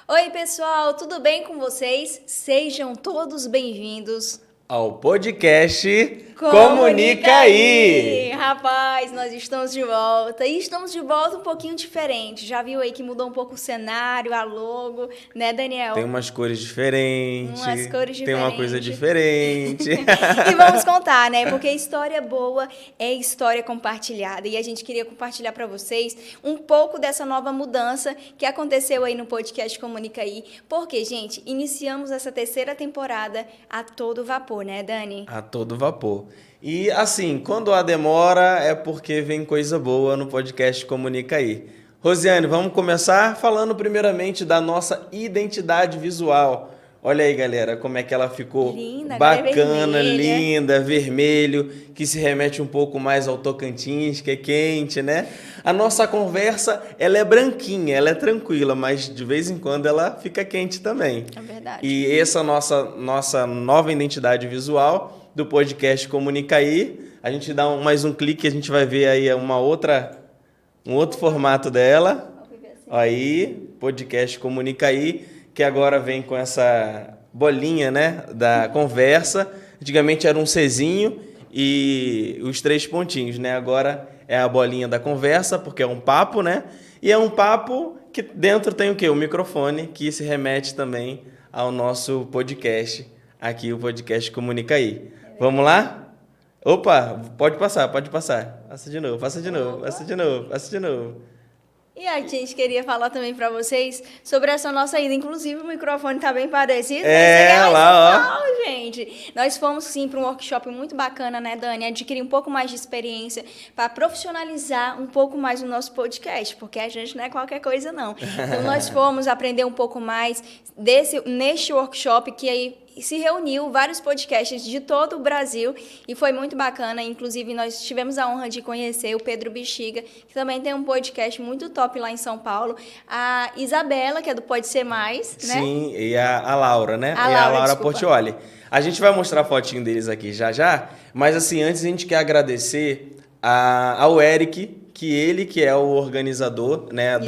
Oi, pessoal, tudo bem com vocês? Sejam todos bem-vindos ao podcast Comunica Aí! Rapaz, nós estamos de volta e estamos de volta um pouquinho diferente. Já viu aí que mudou um pouco o cenário, a logo, né, Daniel? Tem umas cores diferentes. Umas cores diferentes. Tem uma coisa diferente. E vamos contar, né? Porque história boa é história compartilhada. E a gente queria compartilhar para vocês um pouco dessa nova mudança que aconteceu aí no podcast Comunica Aí. Porque, gente, iniciamos essa terceira temporada a todo vapor, né, Dani? A todo vapor. E assim, quando há demora é porque vem coisa boa no podcast Comunica Aí. Rosiane, vamos começar falando primeiramente da nossa identidade visual. Olha aí, galera, como é que ela ficou linda, bacana, linda, vermelho, que se remete um pouco mais ao Tocantins, que é quente, né? A nossa conversa, ela é branquinha, ela é tranquila, mas de vez em quando ela fica quente também. É verdade. E essa nossa nova identidade visual do podcast Comunica Aí, a gente dá mais um clique, a gente vai ver aí um outro formato dela. Aí, podcast Comunica Aí, que agora vem com essa bolinha, né, da conversa. Antigamente era um Czinho e os 3 pontinhos, né? Agora é a bolinha da conversa, porque é um papo, né? E é um papo que dentro tem o quê? O microfone, que se remete também ao nosso podcast, aqui o podcast Comunica Aí. Vamos lá? Opa, pode passar, pode passar. Passa de novo, passa de novo, passa de novo, passa de novo. E a gente queria falar também para vocês sobre essa nossa ida. Inclusive, o microfone tá bem parecido. Lá, ó. Gente. Nós fomos, sim, para um workshop muito bacana, né, Dani? Adquirir um pouco mais de experiência para profissionalizar um pouco mais o nosso podcast, porque a gente não é qualquer coisa, não. Então, nós fomos aprender um pouco mais neste workshop que aí se reuniu vários podcasts de todo o Brasil e foi muito bacana. Inclusive, nós tivemos a honra de conhecer o Pedro Bexiga, que também tem um podcast muito top lá em São Paulo. A Isabela, que é do Pode Ser Mais, né? Sim, e a Laura, né? A Laura Portioli. A gente vai mostrar a fotinho deles aqui já, mas assim, antes a gente quer agradecer ao Eric, que é o organizador, né,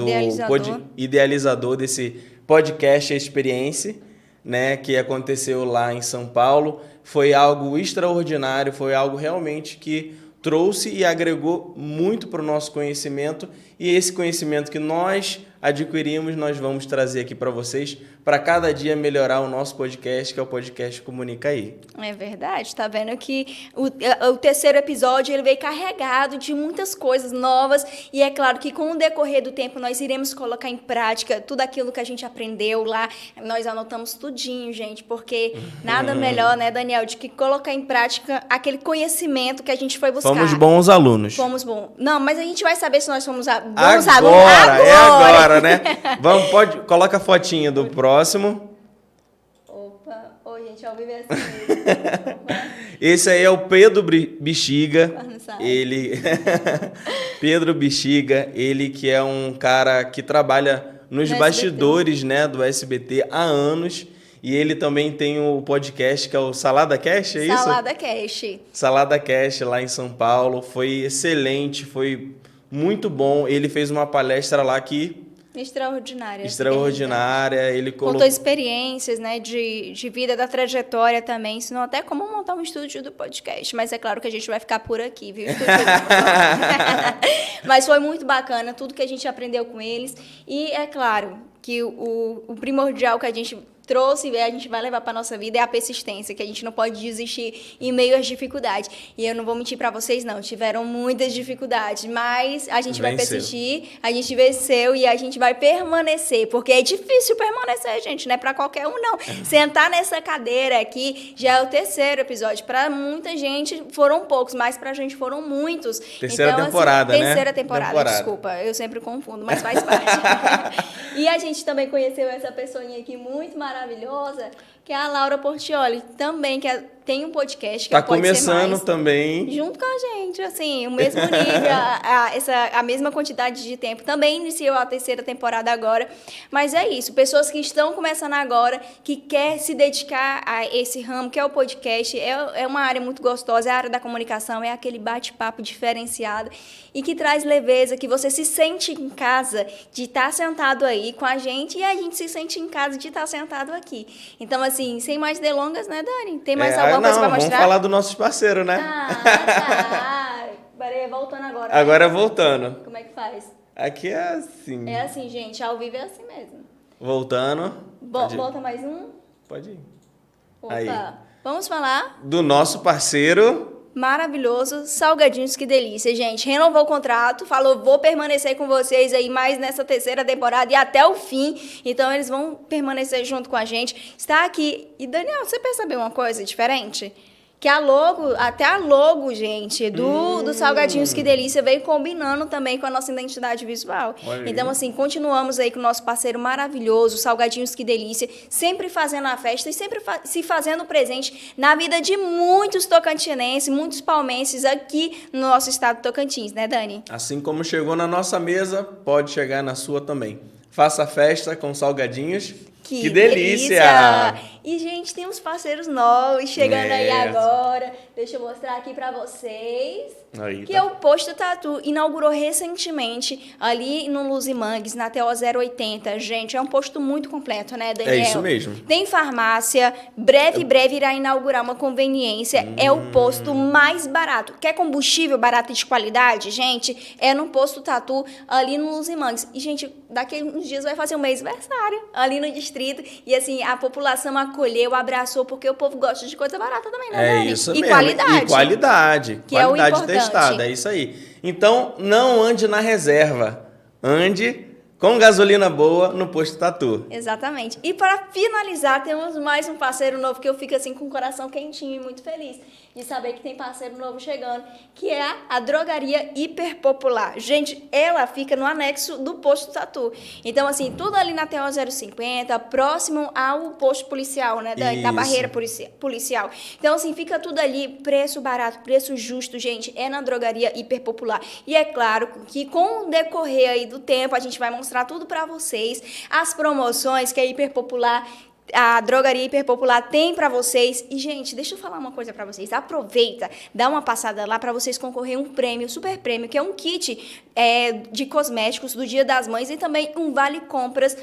idealizador desse podcast Experiência, né, que aconteceu lá em São Paulo. Foi algo extraordinário, foi algo realmente que trouxe e agregou muito para o nosso conhecimento, e esse conhecimento que nós adquirimos, nós vamos trazer aqui para vocês, para cada dia melhorar o nosso podcast, que é o podcast Comunica Aí. É verdade, tá vendo que o terceiro episódio ele veio carregado de muitas coisas novas, e é claro que com o decorrer do tempo nós iremos colocar em prática tudo aquilo que a gente aprendeu lá. Nós anotamos tudinho, gente, porque nada melhor, né, Daniel, de que colocar em prática aquele conhecimento que a gente foi buscar. Fomos bons alunos. Fomos bons. Não, mas a gente vai saber se nós fomos bons alunos agora, né? Coloca a fotinha do próximo. Opa, gente, ao vivo é assim mesmo. Esse aí é o Pedro Bexiga. Ele Pedro Bexiga, ele que é um cara que trabalha nos bastidores, né, do SBT há anos. E ele também tem o podcast que é o Salada Cast, é isso? Salada Cast. Salada Cast lá em São Paulo. Foi excelente, foi muito bom. Ele fez uma palestra lá que... Extraordinária. Ele contou experiências, né, de vida, da trajetória também. Ensinou até como montar um estúdio do podcast. Mas é claro que a gente vai ficar por aqui, viu? Mas foi muito bacana tudo que a gente aprendeu com eles. E é claro que o primordial que a gente trouxe e a gente vai levar para nossa vida é a persistência, que a gente não pode desistir em meio às dificuldades. E eu não vou mentir para vocês, não. Tiveram muitas dificuldades, mas a gente vai persistir, a gente venceu e a gente vai permanecer, porque é difícil permanecer, gente, não é para qualquer um, não. Sentar nessa cadeira aqui já é o terceiro episódio. Para muita gente foram poucos, mas para a gente foram muitos. Terceira temporada, assim, né? Terceira temporada, desculpa, eu sempre confundo, mas faz parte. E a gente também conheceu essa pessoinha aqui muito maravilhosa, que é a Laura Portioli, também, que é tem um podcast que Tá Pode Ser começando Mais, também. junto com a gente, assim, o mesmo nível, a mesma quantidade de tempo. Também iniciou a 3ª temporada agora, mas é isso, pessoas que estão começando agora, que quer se dedicar a esse ramo, que é o podcast, é uma área muito gostosa, é a área da comunicação, é aquele bate-papo diferenciado e que traz leveza, que você se sente em casa de estar sentado aí com a gente e a gente se sente em casa de estar sentado aqui. Então, assim, sem mais delongas, né, Dani? Tem mais alguma coisa para mostrar? Vamos falar dos nossos parceiros, né? Tá. Peraí, voltando agora. Agora voltando. Como é que faz? Aqui é assim. É assim, gente. Ao vivo é assim mesmo. Voltando. Volta mais um. Pode ir. Opa. Aí. Vamos falar Do nosso parceiro. maravilhoso, Salgadinhos, que delícia, gente. Renovou o contrato, falou, vou permanecer com vocês aí mais nessa 3ª temporada e até o fim. Então, eles vão permanecer junto com a gente. Está aqui. E, Daniel, você percebeu uma coisa diferente? Que até a logo, gente, do Salgadinhos, que delícia, veio combinando também com a nossa identidade visual. Olha Então, aí. assim, continuamos aí com o nosso parceiro maravilhoso, Salgadinhos, que delícia, sempre fazendo a festa e sempre se fazendo presente na vida de muitos tocantinenses, muitos palmenses aqui no nosso estado de Tocantins, né, Dani? Assim como chegou na nossa mesa, pode chegar na sua também. Faça festa com salgadinhos. Que delícia! E, gente, tem uns parceiros novos chegando aí É. agora. Deixa eu mostrar aqui pra vocês. Aí, Que tá. é o Posto Tatu. Inaugurou recentemente ali no Luzimangues, na TO 080. Gente, é um posto muito completo, né, Daniel? É isso mesmo. Tem farmácia. Breve irá inaugurar uma conveniência. É o posto mais barato. Quer combustível barato e de qualidade? Gente, é no Posto Tatu, ali no Luzimangues. E, gente, daqui a uns dias vai fazer um mês-versário ali no distrito. E, assim, a população acolheu, abraçou, porque o povo gosta de coisa barata também, né, É Dani? isso E mesmo. qualidade. E qualidade. Que é o Qualidade importante. testada, é isso aí. Então, não ande na reserva. Ande com gasolina boa no Posto Tatu. Exatamente. E para finalizar, temos mais um parceiro novo que eu fico assim com o coração quentinho e muito feliz de saber que tem parceiro novo chegando, que é a Drogaria Hiperpopular. Gente, ela fica no anexo do Posto Tatu. Então, assim, tudo ali na TO 050, próximo ao posto policial, né? Da Isso. barreira policial. Então, assim, fica tudo ali, preço barato, preço justo, gente. É na Drogaria Hiperpopular. E é claro que com o decorrer aí do tempo, a gente vai mostrar tudo para vocês, as promoções que a Hiperpopular, a Drogaria Hiperpopular tem para vocês. E, gente, deixa eu falar uma coisa para vocês. Aproveita, dá uma passada lá para vocês concorrer um prêmio, super prêmio, que é um kit de cosméticos do Dia das Mães e também um vale compras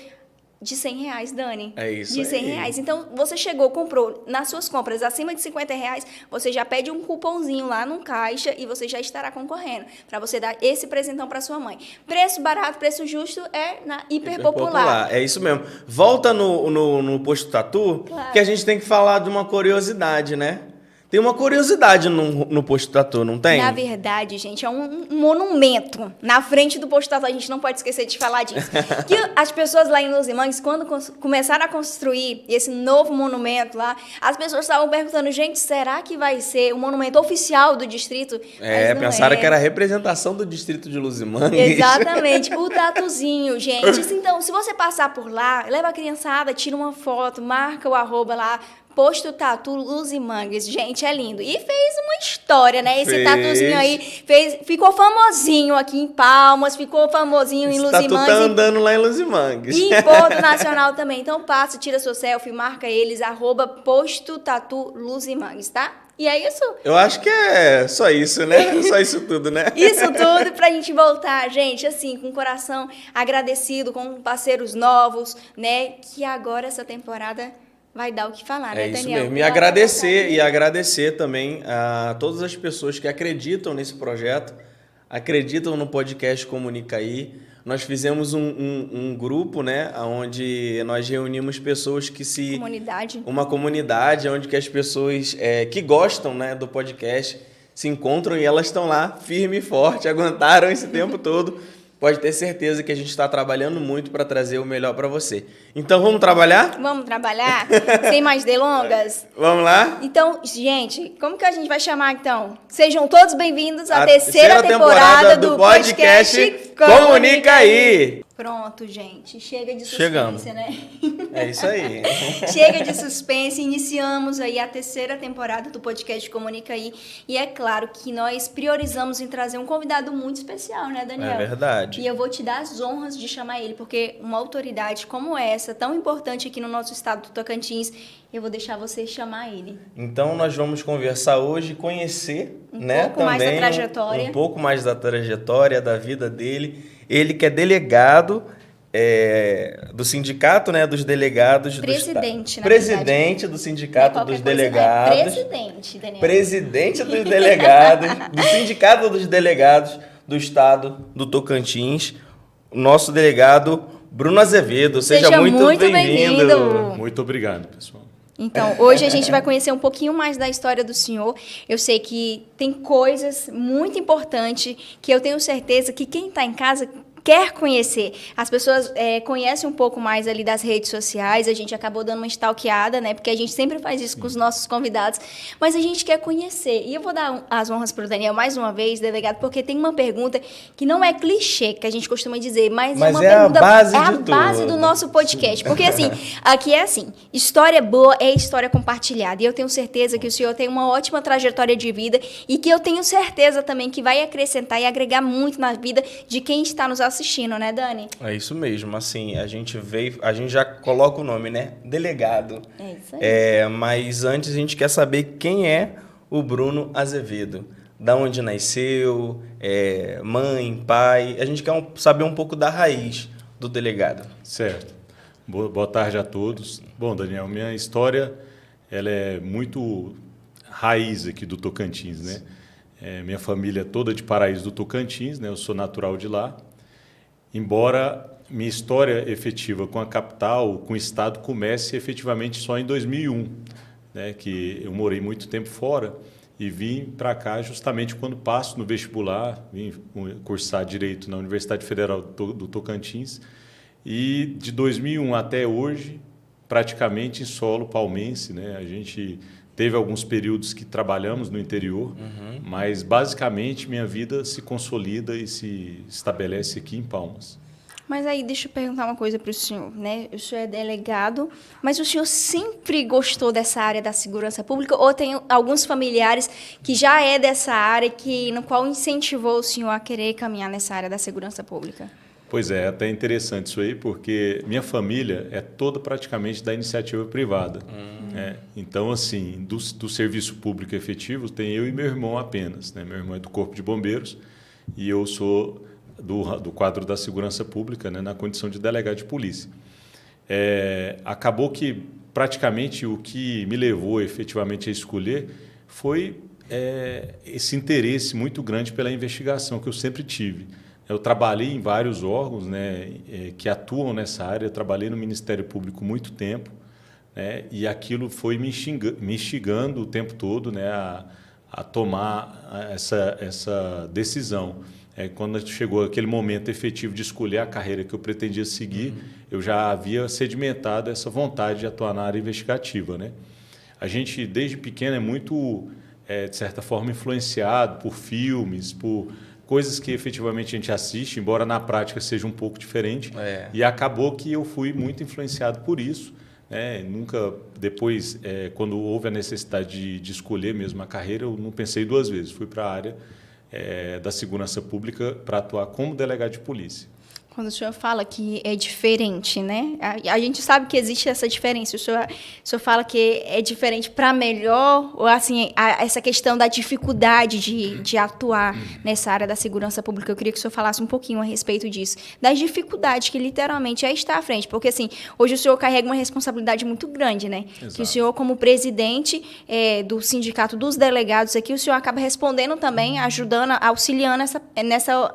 de R$100, Dani. É isso de aí. R$100. Então, você chegou, comprou nas suas compras acima de R$50, você já pede um cupomzinho lá no caixa e você já estará concorrendo para você dar esse presentão para sua mãe. Preço barato, preço justo é na Hiperpopular. É isso mesmo. Volta no Posto Tatu, Claro. que a gente tem que falar de uma curiosidade, né? Tem uma curiosidade no Posto Tatu, não tem? Na verdade, gente, é um monumento na frente do Posto Tatu. A gente não pode esquecer de falar disso. Que as pessoas lá em Luzimangues, quando começaram a construir esse novo monumento lá, as pessoas estavam perguntando, gente, será que vai ser o monumento oficial do distrito? Mas não Pensaram que era a representação do distrito de Luzimangues. Exatamente, o tatuzinho, gente. Então, se você passar por lá, leva a criançada, tira uma foto, marca o @ lá, Posto Tatu Luzimangues. Gente, é lindo. E fez uma história, né? Esse Fez. tatuzinho aí ficou famosinho aqui em Palmas, ficou famosinho em Esse tatu Luzimangues. tá andando lá em Luzimangues. E em Porto Nacional também. Então, passa, tira sua selfie, marca eles, @ Posto Tatu Luzimangues, tá? E é isso. Eu acho que é só isso, né? Só isso tudo, né? Isso tudo pra gente voltar, gente, assim, com o coração agradecido, com parceiros novos, né? Que agora essa temporada vai dar o que falar, né, É isso Daniel? mesmo. E agradecer também a todas as pessoas que acreditam nesse projeto, acreditam no podcast Comunica Aí. Nós fizemos um grupo, né, onde nós reunimos pessoas que se... Uma comunidade onde que as pessoas que gostam, né, do podcast se encontram e elas estão lá firme e forte, aguentaram esse tempo todo. Pode ter certeza que a gente está trabalhando muito para trazer o melhor para você. Então, vamos trabalhar? Vamos trabalhar? Sem mais delongas? Vamos lá? Então, gente, como que a gente vai chamar, então? Sejam todos bem-vindos à A terceira temporada do podcast Comunica Aí! Pronto, gente. Chega de suspense, Chegamos. né? É isso aí. Chega de suspense. Iniciamos aí a 3ª temporada do podcast Comunica Aí. E é claro que nós priorizamos em trazer um convidado muito especial, né, Daniel? É verdade. E eu vou te dar as honras de chamar ele, porque uma autoridade como essa, tão importante aqui no nosso estado do Tocantins, eu vou deixar você chamar ele. Então, nós vamos conversar hoje, conhecer, Um né, pouco mais da também trajetória. um pouco mais da trajetória, da vida dele. Ele que é delegado do sindicato, né, dos delegados Presidente, do na Presidente do sindicato qualquer dos coisa, delegados. presidente, Daniel. Presidente dos delegados, do sindicato dos delegados do estado do Tocantins, o nosso delegado Bruno Azevedo. Seja muito bem-vindo. Muito obrigado, pessoal. Então, hoje a gente vai conhecer um pouquinho mais da história do senhor. Eu sei que tem coisas muito importantes que eu tenho certeza que quem está em casa quer conhecer. As pessoas conhecem um pouco mais ali das redes sociais, a gente acabou dando uma stalkeada, né? Porque a gente sempre faz isso com os nossos convidados, mas a gente quer conhecer. E eu vou dar as honras para o Daniel mais uma vez, delegado, porque tem uma pergunta que não é clichê, que a gente costuma dizer, mas é uma pergunta... base é a de base tudo. do nosso podcast. Porque, assim, aqui é assim, história boa é história compartilhada. E eu tenho certeza que o senhor tem uma ótima trajetória de vida e que eu tenho certeza também que vai acrescentar e agregar muito na vida de quem está nos assistindo, né, Dani? É isso mesmo, assim, a gente já coloca o nome, né? Delegado. É isso aí. Mas antes a gente quer saber quem é o Bruno Azevedo. Da onde nasceu, mãe, pai. A gente quer saber um pouco da raiz do delegado. Certo. Boa tarde a todos. Bom, Daniel, minha história ela é muito raiz aqui do Tocantins, né? Minha família é toda de Paraíso do Tocantins, né? Eu sou natural de lá. Embora minha história efetiva com a capital, com o estado, comece efetivamente só em 2001, né? Que eu morei muito tempo fora e vim para cá justamente quando passo no vestibular, vim cursar Direito na Universidade Federal do Tocantins e de 2001 até hoje, praticamente em solo palmense, né? A gente teve alguns períodos que trabalhamos no interior, mas basicamente minha vida se consolida e se estabelece aqui em Palmas. Mas aí, deixa eu perguntar uma coisa para o senhor, né? O senhor é delegado, mas o senhor sempre gostou dessa área da segurança pública ou tem alguns familiares que já é dessa área, no qual incentivou o senhor a querer caminhar nessa área da segurança pública? Pois é até interessante isso aí, porque minha família é toda praticamente da iniciativa privada. Então, assim, do serviço público efetivo, tem eu e meu irmão apenas, né? Meu irmão é do Corpo de Bombeiros e eu sou do quadro da segurança pública, né? Na condição de delegado de polícia. Acabou que praticamente o que me levou efetivamente a escolher foi esse interesse muito grande pela investigação que eu sempre tive. Eu trabalhei em vários órgãos, né, que atuam nessa área. Eu trabalhei no Ministério Público muito tempo, né, e aquilo foi me instigando o tempo todo, né, a tomar essa decisão. Quando chegou aquele momento efetivo de escolher a carreira que eu pretendia seguir, eu já havia sedimentado essa vontade de atuar na área investigativa, né? A gente, desde pequeno, é muito, de certa forma, influenciado por filmes, por coisas que efetivamente a gente assiste, embora na prática seja um pouco diferente. E acabou que eu fui muito influenciado por isso, né? Nunca, depois, quando houve a necessidade de escolher mesmo a carreira, eu não pensei duas vezes. Fui para a área da segurança pública para atuar como delegado de polícia. Quando o senhor fala que é diferente, né? A gente sabe que existe essa diferença. O senhor fala que é diferente para melhor, ou assim, essa questão da dificuldade de atuar nessa área da segurança pública. Eu queria que o senhor falasse um pouquinho a respeito disso. Das dificuldades que literalmente é estar à frente. Porque, assim, hoje o senhor carrega uma responsabilidade muito grande, né? Exato. Que o senhor, como presidente do Sindicato dos Delegados aqui, o senhor acaba respondendo também, ajudando, auxiliando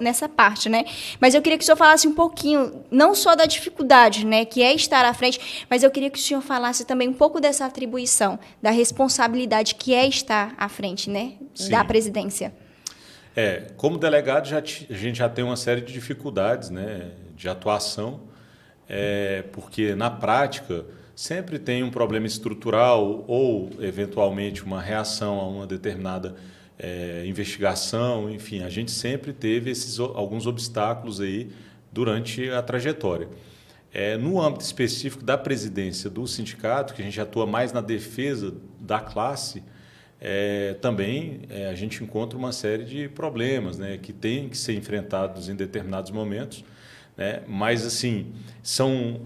nessa parte, né? Mas eu queria que o senhor falasse um pouquinho, não só da dificuldade, né, que é estar à frente, mas eu queria que o senhor falasse também um pouco dessa atribuição, da responsabilidade que é estar à frente, né, da presidência. Como delegado, a gente já tem uma série de dificuldades, né, de atuação, porque na prática sempre tem um problema estrutural ou, eventualmente, uma reação a uma determinada investigação. Enfim, a gente sempre teve alguns obstáculos aí durante a trajetória. No âmbito específico da presidência do sindicato, que a gente atua mais na defesa da classe, também a gente encontra uma série de problemas, né, que têm que ser enfrentados em determinados momentos, né, mas assim são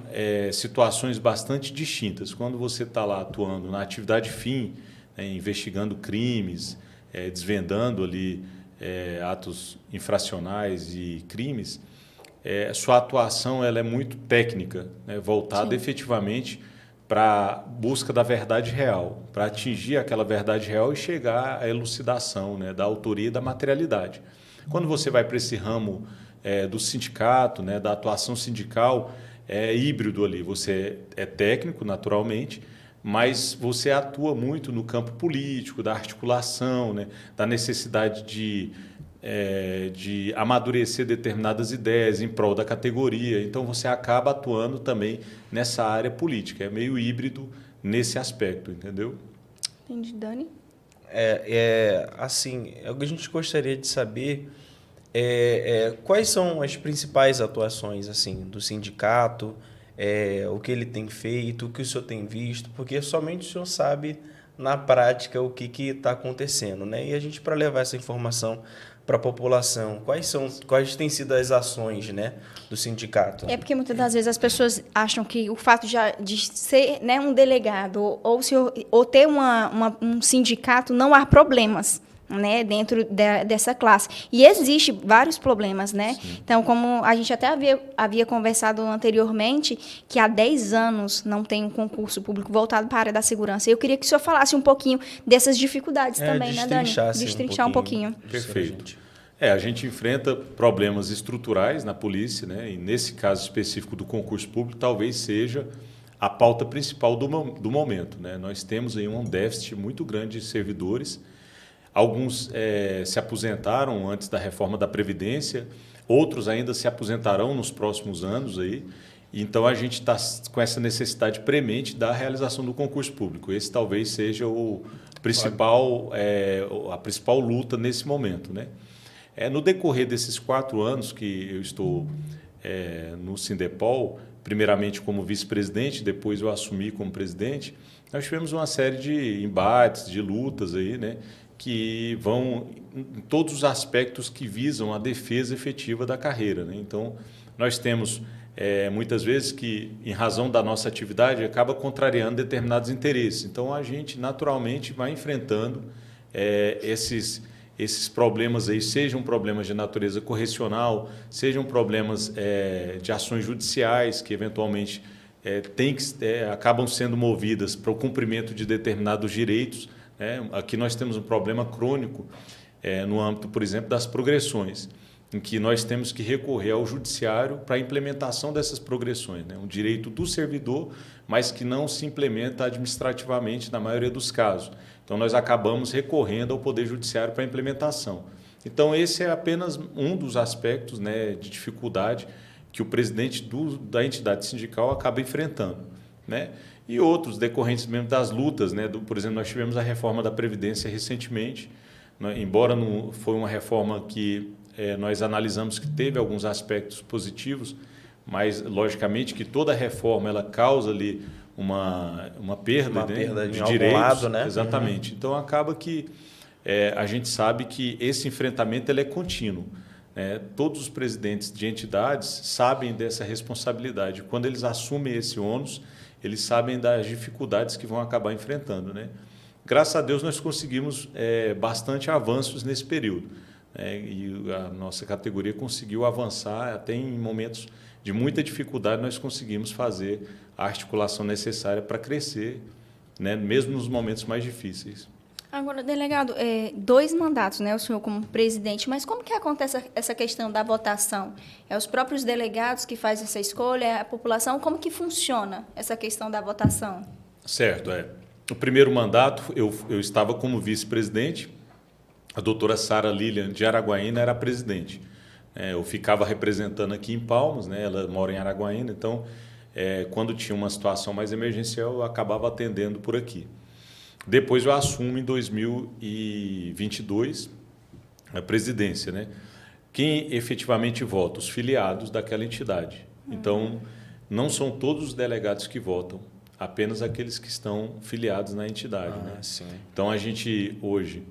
situações bastante distintas. Quando você está lá atuando na atividade fim, né, investigando crimes, desvendando ali atos infracionais e crimes, sua atuação ela é muito técnica, né, voltada Sim. efetivamente para a busca da verdade real, para atingir aquela verdade real e chegar à elucidação, né, da autoria e da materialidade. Quando você vai para esse ramo do sindicato, né, da atuação sindical, é híbrido ali. Você é técnico, naturalmente, mas você atua muito no campo político, da articulação, né, da necessidade de amadurecer determinadas ideias em prol da categoria. Então, você acaba atuando também nessa área política. É meio híbrido nesse aspecto, entendeu? Entendi, Dani? Assim, o que a gente gostaria de saber quais são as principais atuações assim do sindicato, o que ele tem feito, o que o senhor tem visto, porque somente o senhor sabe na prática o que está acontecendo, né? E a gente, para levar essa informação para a população, quais têm sido as ações, né, do sindicato? É porque muitas das vezes as pessoas acham que o fato de ser, né, um delegado ou ter um sindicato não há problemas, né, dentro dessa classe. E existe vários problemas, né? Sim. Então, como a gente até havia conversado anteriormente, que há 10 anos não tem um concurso público voltado para a área da segurança. Eu queria que o senhor falasse um pouquinho dessas dificuldades também, né, Dani? Assim, Destrinchar um pouquinho. Perfeito. A gente enfrenta problemas estruturais na polícia, né? E nesse caso específico do concurso público, talvez seja a pauta principal do momento, né? Nós temos aí um déficit muito grande de servidores. Alguns se aposentaram antes da reforma da Previdência, outros ainda se aposentarão nos próximos anos aí. Então a gente está com essa necessidade premente da realização do concurso público. Esse talvez seja a principal luta nesse momento, né? No decorrer desses 4 anos que eu estou no Sindepol, primeiramente como vice-presidente, depois eu assumi como presidente, nós tivemos uma série de embates, de lutas aí, né, que vão em todos os aspectos que visam a defesa efetiva da carreira, né? Então, nós temos muitas vezes que, em razão da nossa atividade, acaba contrariando determinados interesses. Então, a gente naturalmente vai enfrentando esses problemas aí, sejam problemas de natureza correcional, sejam problemas de ações judiciais que eventualmente acabam sendo movidas para o cumprimento de determinados direitos, né? Aqui nós temos um problema crônico no âmbito, por exemplo, das progressões, em que nós temos que recorrer ao judiciário para a implementação dessas progressões, né? Um direito do servidor, mas que não se implementa administrativamente na maioria dos casos. Então, nós acabamos recorrendo ao Poder Judiciário para a implementação. Então, esse é apenas um dos aspectos, né, de dificuldade que o presidente da entidade sindical acaba enfrentando, né? E outros decorrentes mesmo das lutas, né? Por exemplo, nós tivemos a reforma da Previdência recentemente, né? Embora não foi uma reforma que nós analisamos que teve alguns aspectos positivos, mas, logicamente, que toda reforma ela causa ali uma perda, né, perda de em algum direitos, lado, né? Exatamente. Uhum. Então, acaba que a gente sabe que esse enfrentamento ele é contínuo, né? Todos os presidentes de entidades sabem dessa responsabilidade. Quando eles assumem esse ônus, eles sabem das dificuldades que vão acabar enfrentando, né? Graças a Deus, nós conseguimos bastante avanços nesse período, né? E a nossa categoria conseguiu avançar até em momentos de muita dificuldade, nós conseguimos fazer a articulação necessária para crescer, né, mesmo nos momentos mais difíceis. Agora, delegado, 2 mandatos, né, o senhor como presidente, mas como que acontece essa questão da votação? É os próprios delegados que fazem essa escolha, é a população? Como que funciona essa questão da votação? Certo, No primeiro mandato, eu estava como vice-presidente, a doutora Sara Lilian de Araguaína era a presidente. Eu ficava representando aqui em Palmas, né, ela mora em Araguaína, então, quando tinha uma situação mais emergencial, eu acabava atendendo por aqui. Depois eu assumo em 2022 a presidência, né? quem efetivamente vota? Os filiados daquela entidade. Então, não são todos os delegados que votam, apenas aqueles que estão filiados na entidade. Né? Sim. Então, a gente hoje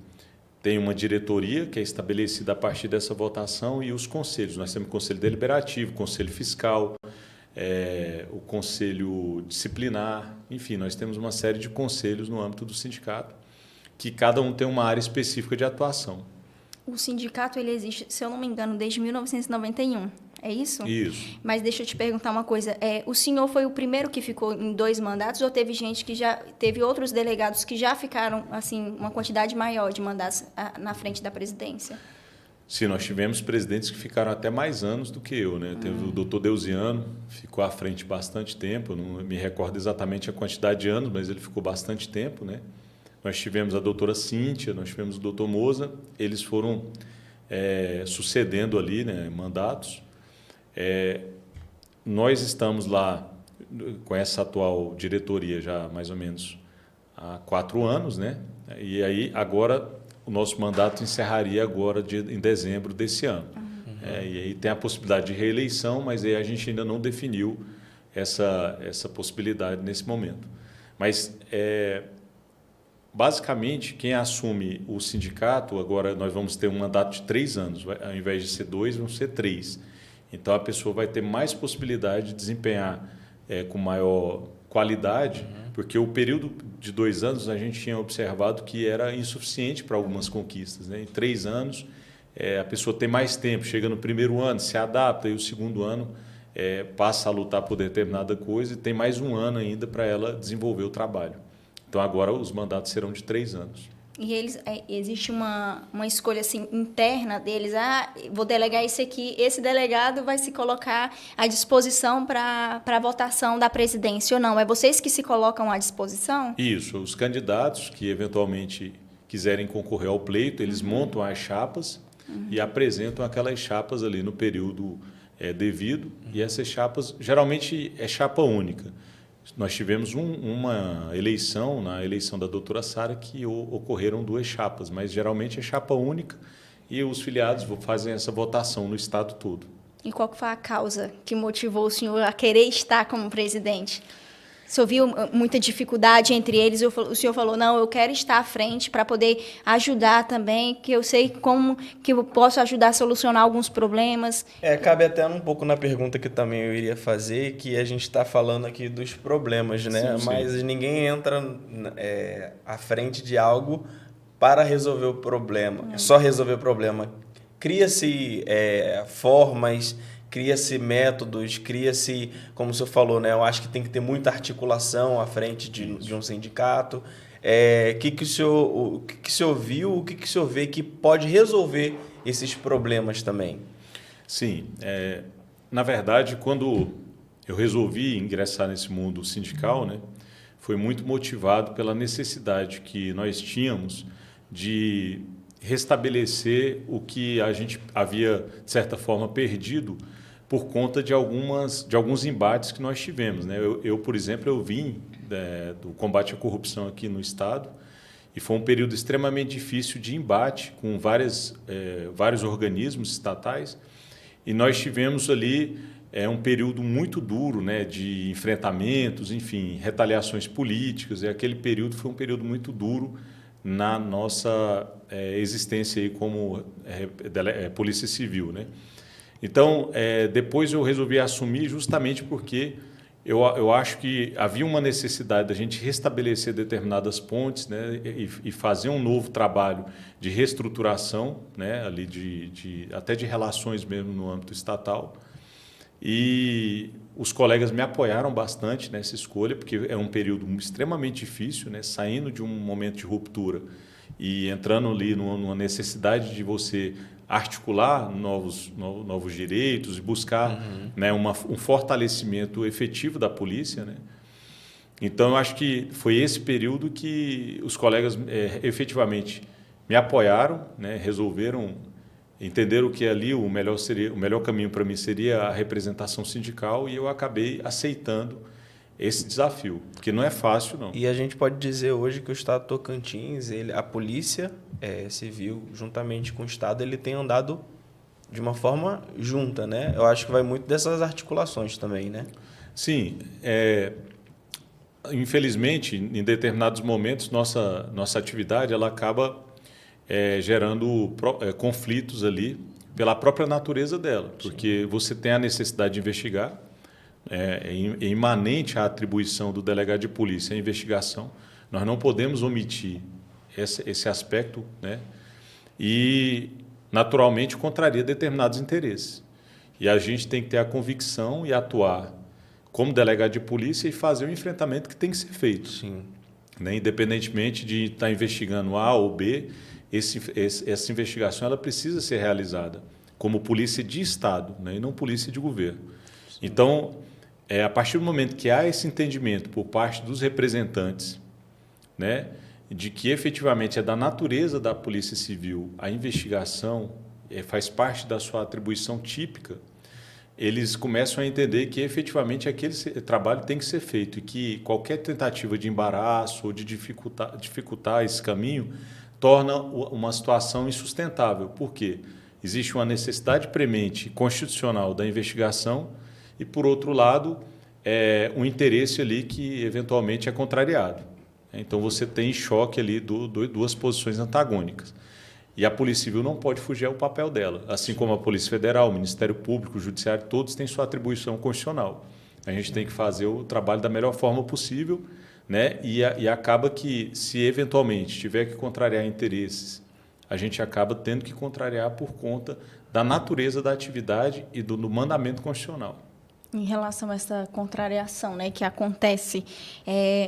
tem uma diretoria que é estabelecida a partir dessa votação e os conselhos. Nós temos o Conselho Deliberativo, o Conselho Fiscal, o Conselho Disciplinar, enfim, nós temos uma série de conselhos no âmbito do sindicato, que cada um tem uma área específica de atuação. O sindicato ele existe, se eu não me engano, desde 1991, é isso? Isso. Mas deixa eu te perguntar uma coisa, o senhor foi o primeiro que ficou em 2 mandatos ou teve gente que já, teve outros delegados que já ficaram, assim, uma quantidade maior de mandatos na frente da presidência? Sim, nós tivemos presidentes que ficaram até mais anos do que eu, né? Teve o doutor Deusiano, ficou à frente bastante tempo, não me recordo exatamente a quantidade de anos, mas ele ficou bastante tempo, né? Nós tivemos a doutora Cíntia, nós tivemos o doutor Moza, eles foram sucedendo ali, né, mandatos. Nós estamos lá com essa atual diretoria já mais ou menos há 4 anos, né? E aí agora o nosso mandato encerraria agora em dezembro desse ano. E aí tem a possibilidade de reeleição, mas aí a gente ainda não definiu essa possibilidade nesse momento. Mas basicamente, quem assume o sindicato, agora nós vamos ter um mandato de 3 anos, ao invés de ser 2, vão ser 3. Então, a pessoa vai ter mais possibilidade de desempenhar com maior qualidade, porque o período de 2 anos a gente tinha observado que era insuficiente para algumas conquistas. Né? Em 3 anos, a pessoa tem mais tempo, chega no primeiro ano, se adapta, e o segundo ano passa a lutar por determinada coisa e tem mais 1 ano ainda para ela desenvolver o trabalho. Então, agora os mandatos serão de 3 anos. E existe uma escolha assim, interna deles, vou delegar esse aqui, esse delegado vai se colocar à disposição para a votação da presidência ou não? É vocês que se colocam à disposição? Isso, os candidatos que eventualmente quiserem concorrer ao pleito, eles montam as chapas e apresentam aquelas chapas ali no período devido, e essas chapas, geralmente é chapa única. Nós tivemos uma eleição, na eleição da doutora Sara, que ocorreram 2 chapas, mas geralmente é chapa única e os filiados fazem essa votação no estado todo. E qual foi a causa que motivou o senhor a querer estar como presidente? O senhor viu muita dificuldade entre eles, o senhor falou, não, eu quero estar à frente para poder ajudar também, que eu sei como que eu posso ajudar a solucionar alguns problemas. Cabe até um pouco na pergunta que também eu iria fazer, que a gente está falando aqui dos problemas, né? Sim. Mas ninguém entra à frente de algo para resolver o problema, só resolver o problema. Cria-se formas, cria-se métodos, cria-se, como o senhor falou, né? Eu acho que tem que ter muita articulação à frente de um sindicato. O que o senhor viu, o que o senhor vê que pode resolver esses problemas também? Sim, na verdade, quando eu resolvi ingressar nesse mundo sindical, né, foi muito motivado pela necessidade que nós tínhamos de restabelecer o que a gente havia, de certa forma, perdido por conta de alguns embates que nós tivemos. Né? Eu, por exemplo, eu vim do combate à corrupção aqui no Estado e foi um período extremamente difícil de embate com vários organismos estatais e nós tivemos ali um período muito duro, né, de enfrentamentos, enfim, retaliações políticas, e aquele período foi um período muito duro na nossa existência aí como Polícia Civil, né? Então, depois eu resolvi assumir justamente porque eu acho que havia uma necessidade da gente restabelecer determinadas pontes, né, e fazer um novo trabalho de reestruturação, né, ali até de relações mesmo no âmbito estatal. E os colegas me apoiaram bastante nessa escolha, porque é um período extremamente difícil, né, saindo de um momento de ruptura e entrando ali numa necessidade de você articular novos direitos e buscar né, um fortalecimento efetivo da polícia. Né? Então, eu acho que foi esse período que os colegas efetivamente me apoiaram, né, entenderam que ali o melhor caminho para mim seria a representação sindical e eu acabei aceitando esse desafio, porque não é fácil, não. E a gente pode dizer hoje que o Estado do Tocantins, a Polícia Civil, juntamente com o Estado, ele tem andado de uma forma junta, né? Eu acho que vai muito dessas articulações também, né? Sim, infelizmente, em determinados momentos, nossa atividade ela acaba gerando conflitos ali pela própria natureza dela, porque você tem a necessidade de investigar, é imanente à atribuição do delegado de polícia a investigação, nós não podemos omitir esse aspecto, né? E, naturalmente, contraria determinados interesses. E a gente tem que ter a convicção e atuar como delegado de polícia e fazer o enfrentamento que tem que ser feito. Sim. Né? Independentemente de estar investigando A ou B, essa investigação ela precisa ser realizada como polícia de Estado, né? E não polícia de governo. Sim. Então, a partir do momento que há esse entendimento por parte dos representantes, né, de que efetivamente é da natureza da Polícia Civil a investigação, faz parte da sua atribuição típica, eles começam a entender que efetivamente aquele trabalho tem que ser feito e que qualquer tentativa de embaraço ou de dificultar esse caminho torna uma situação insustentável. Por quê? Existe uma necessidade premente constitucional da investigação e, por outro lado, um interesse ali que eventualmente é contrariado. Então, você tem choque ali duas posições antagônicas. E a Polícia Civil não pode fugir ao papel dela, assim como a Polícia Federal, o Ministério Público, o Judiciário, todos têm sua atribuição constitucional. A gente tem que fazer o trabalho da melhor forma possível, né? E acaba que, se eventualmente tiver que contrariar interesses, a gente acaba tendo que contrariar por conta da natureza da atividade e do mandamento constitucional. Em relação a essa contrariação, né, que acontece,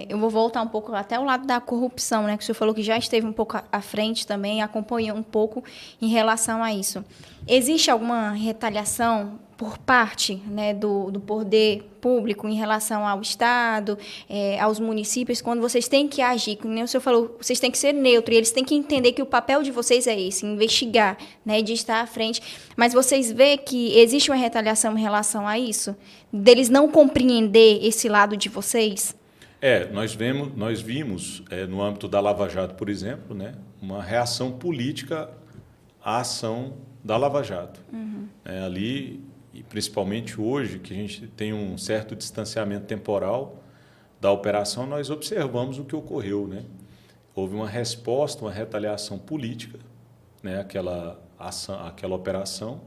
eu vou voltar um pouco até o lado da corrupção, né, que o senhor falou que já esteve um pouco à frente também, acompanhou um pouco em relação a isso. Existe alguma retaliação por parte, né, do poder público em relação ao Estado, aos municípios, quando vocês têm que agir? Como o senhor falou, vocês têm que ser neutros, e eles têm que entender que o papel de vocês é esse, investigar, né, de estar à frente. Mas vocês veem que existe uma retaliação em relação a isso? Deles não compreender esse lado de vocês? Nós vimos no âmbito da Lava Jato, por exemplo, né, uma reação política à ação da Lava Jato. Uhum. Ali, e principalmente hoje, que a gente tem um certo distanciamento temporal da operação, nós observamos o que ocorreu, né? Houve uma resposta, uma retaliação política, né, àquela operação,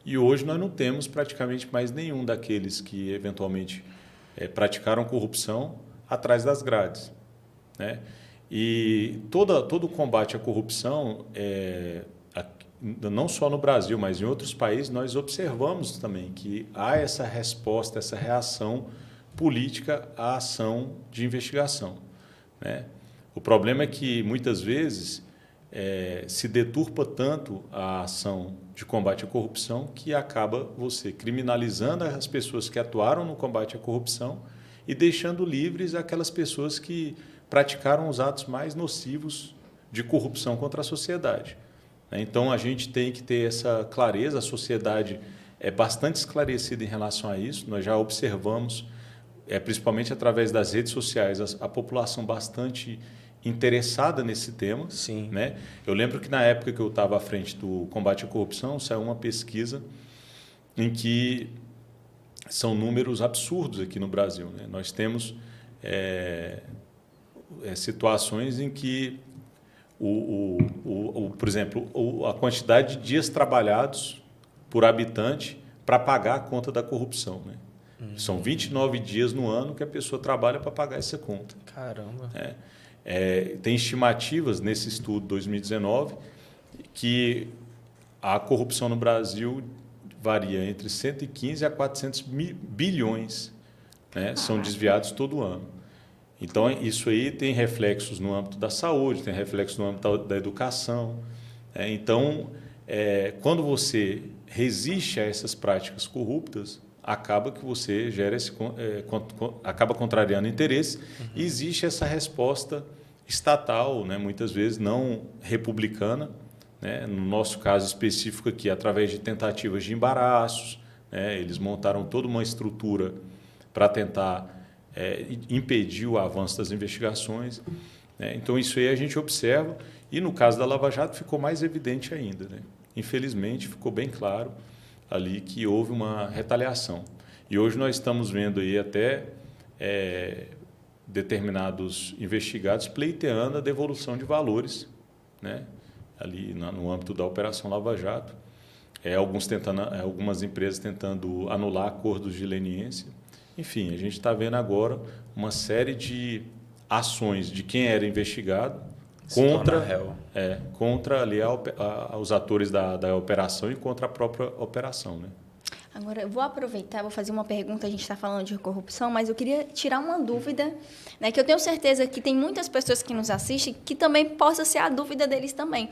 e hoje nós não temos praticamente mais nenhum daqueles que eventualmente praticaram corrupção atrás das grades, né? E todo o combate à corrupção, não só no Brasil, mas em outros países, nós observamos também que há essa resposta, essa reação política à ação de investigação, né? O problema é que, muitas vezes, se deturpa tanto a ação de combate à corrupção que acaba você criminalizando as pessoas que atuaram no combate à corrupção e deixando livres aquelas pessoas que praticaram os atos mais nocivos de corrupção contra a sociedade. Então, a gente tem que ter essa clareza, a sociedade é bastante esclarecida em relação a isso, nós já observamos, principalmente através das redes sociais, a população bastante interessada nesse tema. Sim. Né? Eu lembro que, na época que eu estava à frente do combate à corrupção, saiu uma pesquisa em que são números absurdos aqui no Brasil, né? Nós temos situações em que por exemplo, a quantidade de dias trabalhados por habitante para pagar a conta da corrupção, né? São 29 dias no ano que a pessoa trabalha para pagar essa conta. Caramba! Tem estimativas nesse estudo 2019 que a corrupção no Brasil varia entre 115 a 400 bilhões, né? São desviados todo ano. Então, isso aí tem reflexos no âmbito da saúde, tem reflexos no âmbito da educação. Então, quando você resiste a essas práticas corruptas, acaba que você gera acaba contrariando interesse. Uhum. E existe essa resposta estatal, né, muitas vezes não republicana, né, no nosso caso específico aqui, através de tentativas de embaraços, né, eles montaram toda uma estrutura para tentar impedir o avanço das investigações. Então, isso aí a gente observa, e no caso da Lava Jato ficou mais evidente ainda, né? infelizmente ficou bem claro ali que houve uma retaliação. E hoje nós estamos vendo aí até determinados investigados pleiteando a devolução de valores, né, ali no âmbito da Operação Lava Jato. Algumas empresas tentando anular acordos de leniência. Enfim, a gente está vendo agora uma série de ações de quem era investigado contra ali os atores da operação e contra a própria operação, né? Agora, eu vou aproveitar, vou fazer uma pergunta, a gente está falando de corrupção, mas eu queria tirar uma dúvida, né, que eu tenho certeza que tem muitas pessoas que nos assistem que também possa ser a dúvida deles também.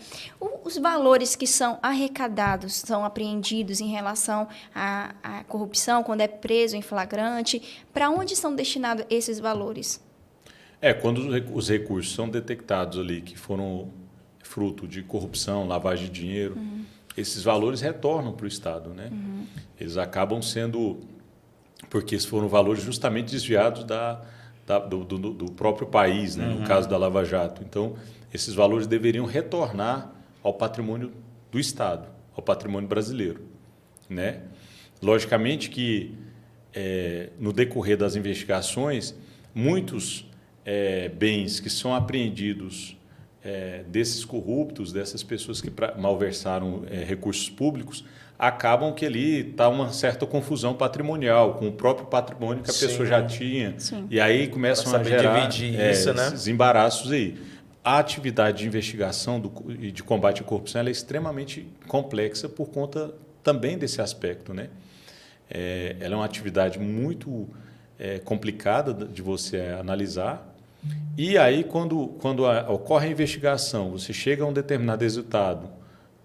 Os valores que são arrecadados, são apreendidos em relação à corrupção, quando é preso em flagrante, para onde são destinados esses valores? Quando os recursos são detectados ali que foram fruto de corrupção, lavagem de dinheiro, esses valores retornam para o Estado, né? Eles acabam sendo, porque foram valores justamente desviados do próprio país, né? No caso da Lava Jato. Então, esses valores deveriam retornar ao patrimônio do Estado, ao patrimônio brasileiro, né? Logicamente que, no decorrer das investigações, muitos bens que são apreendidos desses corruptos, dessas pessoas que malversaram recursos públicos, acabam que ali está uma certa confusão patrimonial, com o próprio patrimônio que a pessoa já tinha. Sim. E aí começam a gerar isso, né? esses embaraços aí. A atividade de investigação e de combate à corrupção ela é extremamente complexa por conta também desse aspecto, né? Ela é uma atividade muito complicada de você analisar. E aí, quando ocorre a investigação, você chega a um determinado resultado,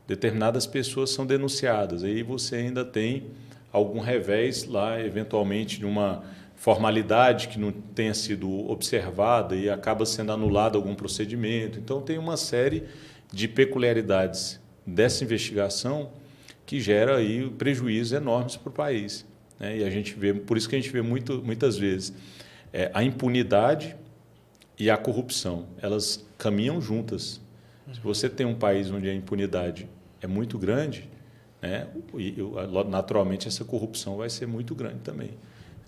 determinadas pessoas são denunciadas, aí você ainda tem algum revés lá, eventualmente, de uma formalidade que não tenha sido observada e acaba sendo anulado algum procedimento. Então, tem uma série de peculiaridades dessa investigação que gera aí prejuízos enormes para o país, né? E a gente vê, por isso que a gente vê muitas vezes a impunidade e a corrupção, elas caminham juntas. Se você tem um país onde a impunidade é muito grande, né, naturalmente essa corrupção vai ser muito grande também,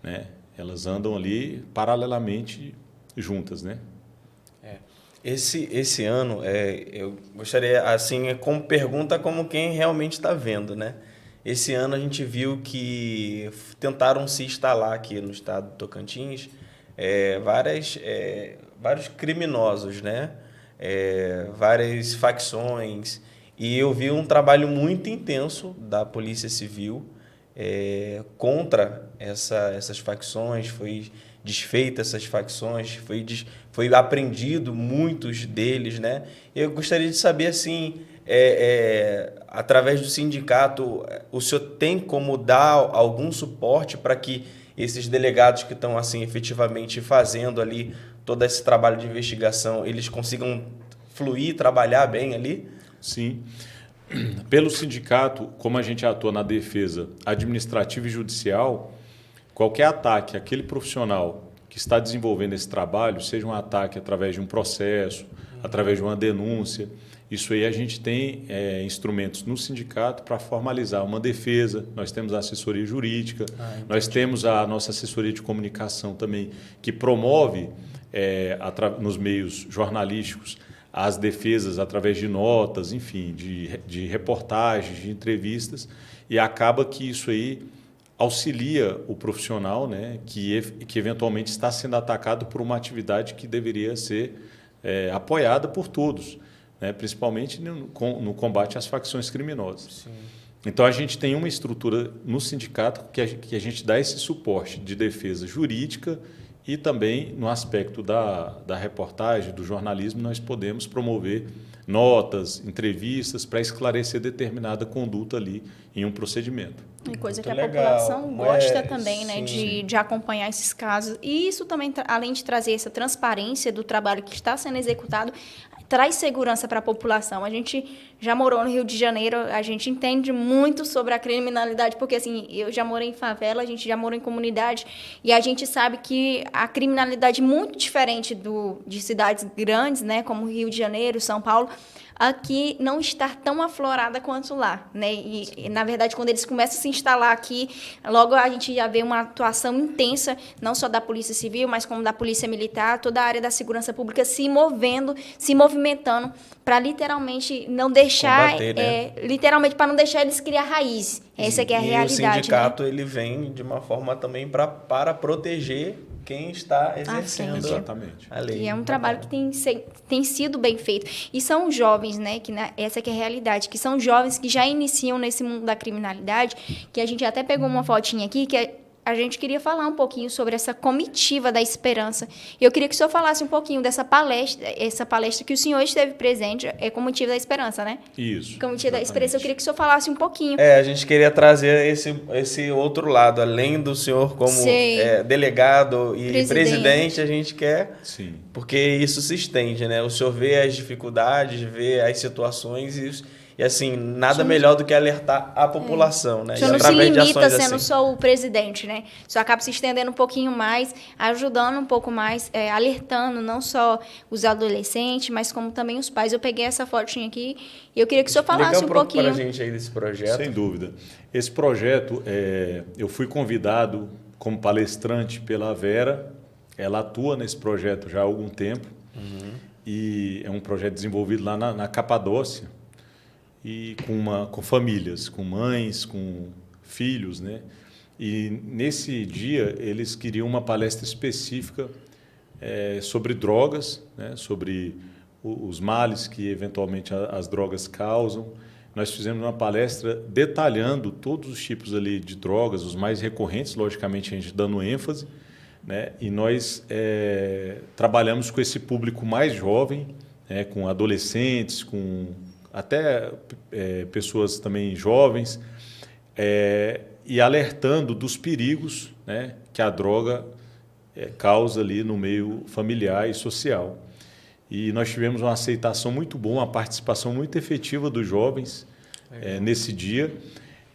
né? Elas andam ali paralelamente juntas, né? Esse ano, eu gostaria, assim, como pergunta como quem realmente está vendo, né? Esse ano a gente viu que tentaram se instalar aqui no estado do Tocantins vários criminosos, né? Várias facções. E eu vi um trabalho muito intenso da Polícia Civil contra essas facções, foi desfeita essas facções, foi apreendido muitos deles, né? Eu gostaria de saber, assim, através do sindicato, o senhor tem como dar algum suporte para que esses delegados que estão, assim, efetivamente fazendo ali todo esse trabalho de investigação, eles consigam fluir, trabalhar bem ali? Sim. Pelo sindicato, como a gente atua na defesa administrativa e judicial, qualquer ataque àquele profissional que está desenvolvendo esse trabalho, seja um ataque através de um processo, através de uma denúncia, isso aí a gente tem instrumentos no sindicato para formalizar uma defesa, nós temos a assessoria jurídica, nós temos a nossa assessoria de comunicação também, que promove nos meios jornalísticos as defesas através de notas, enfim, de reportagens, de entrevistas, e acaba que isso aí auxilia o profissional, né, que eventualmente está sendo atacado por uma atividade que deveria ser apoiada por todos, né, principalmente no combate às facções criminosas. Sim. Então, a gente tem uma estrutura no sindicato que a gente dá esse suporte de defesa jurídica e também no aspecto da reportagem, do jornalismo, nós podemos promover notas, entrevistas para esclarecer determinada conduta ali em um procedimento. E coisa muito que a legal. população gosta também, né, sim. de acompanhar esses casos. E isso também, além de trazer essa transparência do trabalho que está sendo executado, traz segurança para a população. A gente já morou no Rio de Janeiro, a gente entende muito sobre a criminalidade, porque assim, eu já morei em favela, a gente já morou em comunidade, e a gente sabe que a criminalidade é muito diferente de cidades grandes, né, como Rio de Janeiro, São Paulo. aqui não estar tão aflorada quanto lá, né? E, na verdade, quando eles começam a se instalar aqui, logo a gente já vê uma atuação intensa, não só da Polícia Civil, mas como da Polícia Militar, toda a área da segurança pública se movendo, se movimentando para literalmente não deixar, Combater, né? literalmente para não deixar eles criar raiz. Essa que é a realidade, E o sindicato, né? ele vem de uma forma também para proteger quem está exercendo Exatamente. a lei. E é um trabalho que tem sido bem feito. E são jovens, né, essa que é a realidade, que são jovens que já iniciam nesse mundo da criminalidade, que a gente até pegou uma fotinha aqui, a gente queria falar um pouquinho sobre essa comitiva da esperança. E eu queria que o senhor falasse um pouquinho dessa palestra, essa palestra que o senhor esteve presente, é Comitiva da Esperança, né? Isso. Comitiva da Esperança, eu queria que o senhor falasse um pouquinho. A gente queria trazer esse outro lado, além do senhor como delegado e presidente, a gente quer, Sim. porque isso se estende, né? O senhor vê as dificuldades, vê as situações e assim, nada melhor do que alertar a população, né? O senhor E não se através de limita ações sendo assim. só o presidente, né? O senhor acaba se estendendo um pouquinho mais, ajudando um pouco mais, alertando não só os adolescentes, mas como também os pais. Eu peguei essa fotinha aqui e eu queria que o senhor falasse um pouquinho. Para a gente aí desse projeto. Sem dúvida. Esse projeto, eu fui convidado como palestrante pela Vera. Ela atua nesse projeto já há algum tempo. E é um projeto desenvolvido lá na Capadócia e com famílias, com mães, com filhos, né? E nesse dia eles queriam uma palestra específica sobre drogas, né? Sobre os males que eventualmente as drogas causam. Nós fizemos uma palestra detalhando todos os tipos ali de drogas, os mais recorrentes, logicamente a gente dando ênfase, né? E nós trabalhamos com esse público mais jovem, com adolescentes, com até pessoas também jovens, e alertando dos perigos, né, que a droga causa ali no meio familiar e social. E nós tivemos uma aceitação muito boa, uma participação muito efetiva dos jovens nesse dia.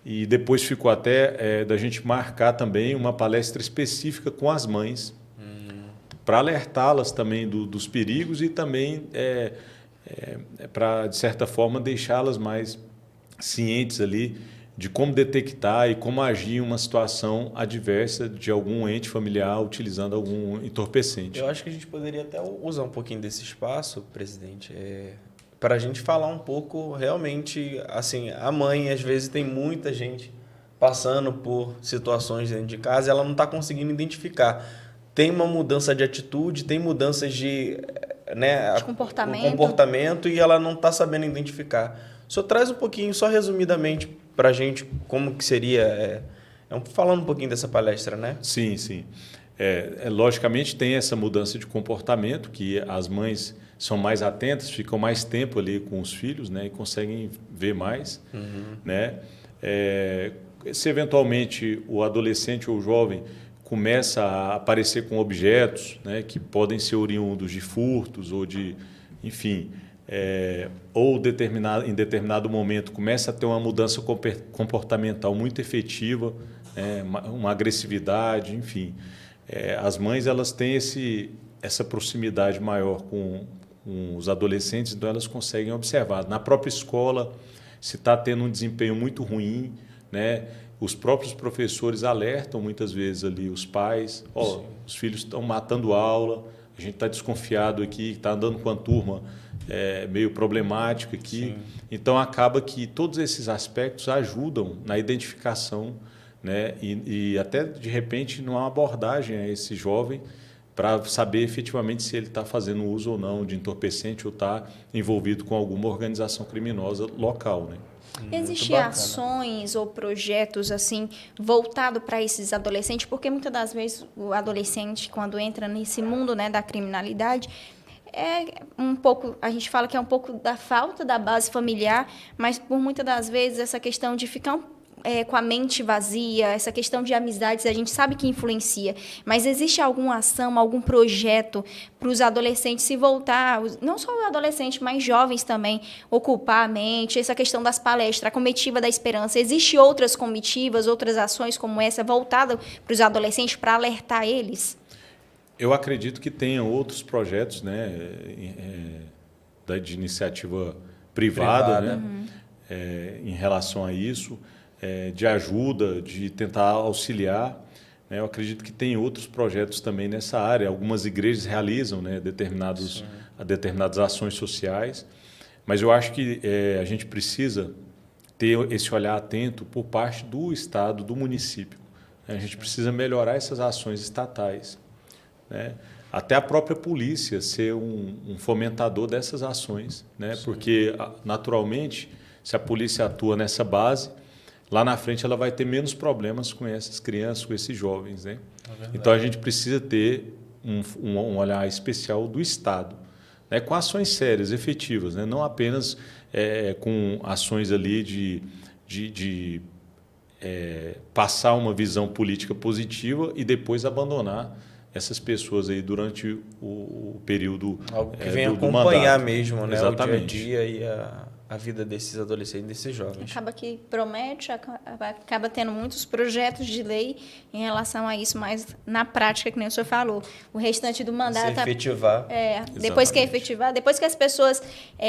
E depois ficou até da gente marcar também uma palestra específica com as mães, para alertá-las também dos perigos e também para, de certa forma, deixá-las mais cientes ali de como detectar e como agir em uma situação adversa de algum ente familiar utilizando algum entorpecente. Eu acho que a gente poderia até usar um pouquinho desse espaço, presidente, para a gente falar um pouco realmente, assim, a mãe às vezes tem muita gente passando por situações dentro de casa e ela não está conseguindo identificar. Tem uma mudança de atitude, tem mudanças de comportamento e ela não está sabendo identificar. Só traz um pouquinho, só resumidamente, para a gente como que seria, falando um pouquinho dessa palestra, né? Sim, sim. Logicamente tem essa mudança de comportamento, que as mães são mais atentas, ficam mais tempo ali com os filhos, né, e conseguem ver mais. Né? Se eventualmente o adolescente ou o jovem começa a aparecer com objetos, né, que podem ser oriundos de furtos ou de, enfim, ou em determinado momento começa a ter uma mudança comportamental muito efetiva, uma agressividade, enfim. As mães elas têm essa proximidade maior com os adolescentes, então elas conseguem observar. Na própria escola, se está tendo um desempenho muito ruim, né, os próprios professores alertam muitas vezes ali os pais, os filhos estão matando aula, a gente está desconfiado aqui, está andando com a turma meio problemática aqui. Sim. Então acaba que todos esses aspectos ajudam na identificação, né, e até de repente numa abordagem a esse jovem para saber efetivamente se ele está fazendo uso ou não de entorpecente ou está envolvido com alguma organização criminosa local, né? Existem ações ou projetos assim voltado para esses adolescentes, porque muitas das vezes o adolescente, quando entra nesse mundo, né, da criminalidade, um pouco, a gente fala que é um pouco da falta da base familiar, mas por muitas das vezes essa questão de ficar com a mente vazia, essa questão de amizades, a gente sabe que influencia, mas existe alguma ação, algum projeto para os adolescentes se voltar, não só o adolescente, mas jovens também, ocupar a mente, essa questão das palestras, a comitiva da esperança, existe outras comitivas, outras ações como essa, voltada para os adolescentes, para alertar eles? Eu acredito que tenha outros projetos, né, de iniciativa privada, né? Em relação a isso, de ajuda, de tentar auxiliar. Né? Eu acredito que tem outros projetos também nessa área. Algumas igrejas realizam, né, determinadas ações sociais, mas eu acho que a gente precisa ter esse olhar atento por parte do Estado, do município. A gente precisa melhorar essas ações estatais, né? Até a própria polícia ser um fomentador dessas ações, né? Porque, naturalmente, se a polícia atua nessa base, lá na frente ela vai ter menos problemas com essas crianças, com esses jovens, né? Então a gente precisa ter um olhar especial do Estado, né? Com ações sérias, efetivas, né? Não apenas com ações ali de passar uma visão política positiva e depois abandonar essas pessoas aí durante o período algo que vem do acompanhar mandato. mesmo, né? Exatamente. O dia a dia e a vida desses adolescentes, desses jovens. Acaba que promete, acaba tendo muitos projetos de lei em relação a isso, mas na prática, que nem o senhor falou, o restante do mandato... Se efetivar. Depois que é efetivar, depois que as pessoas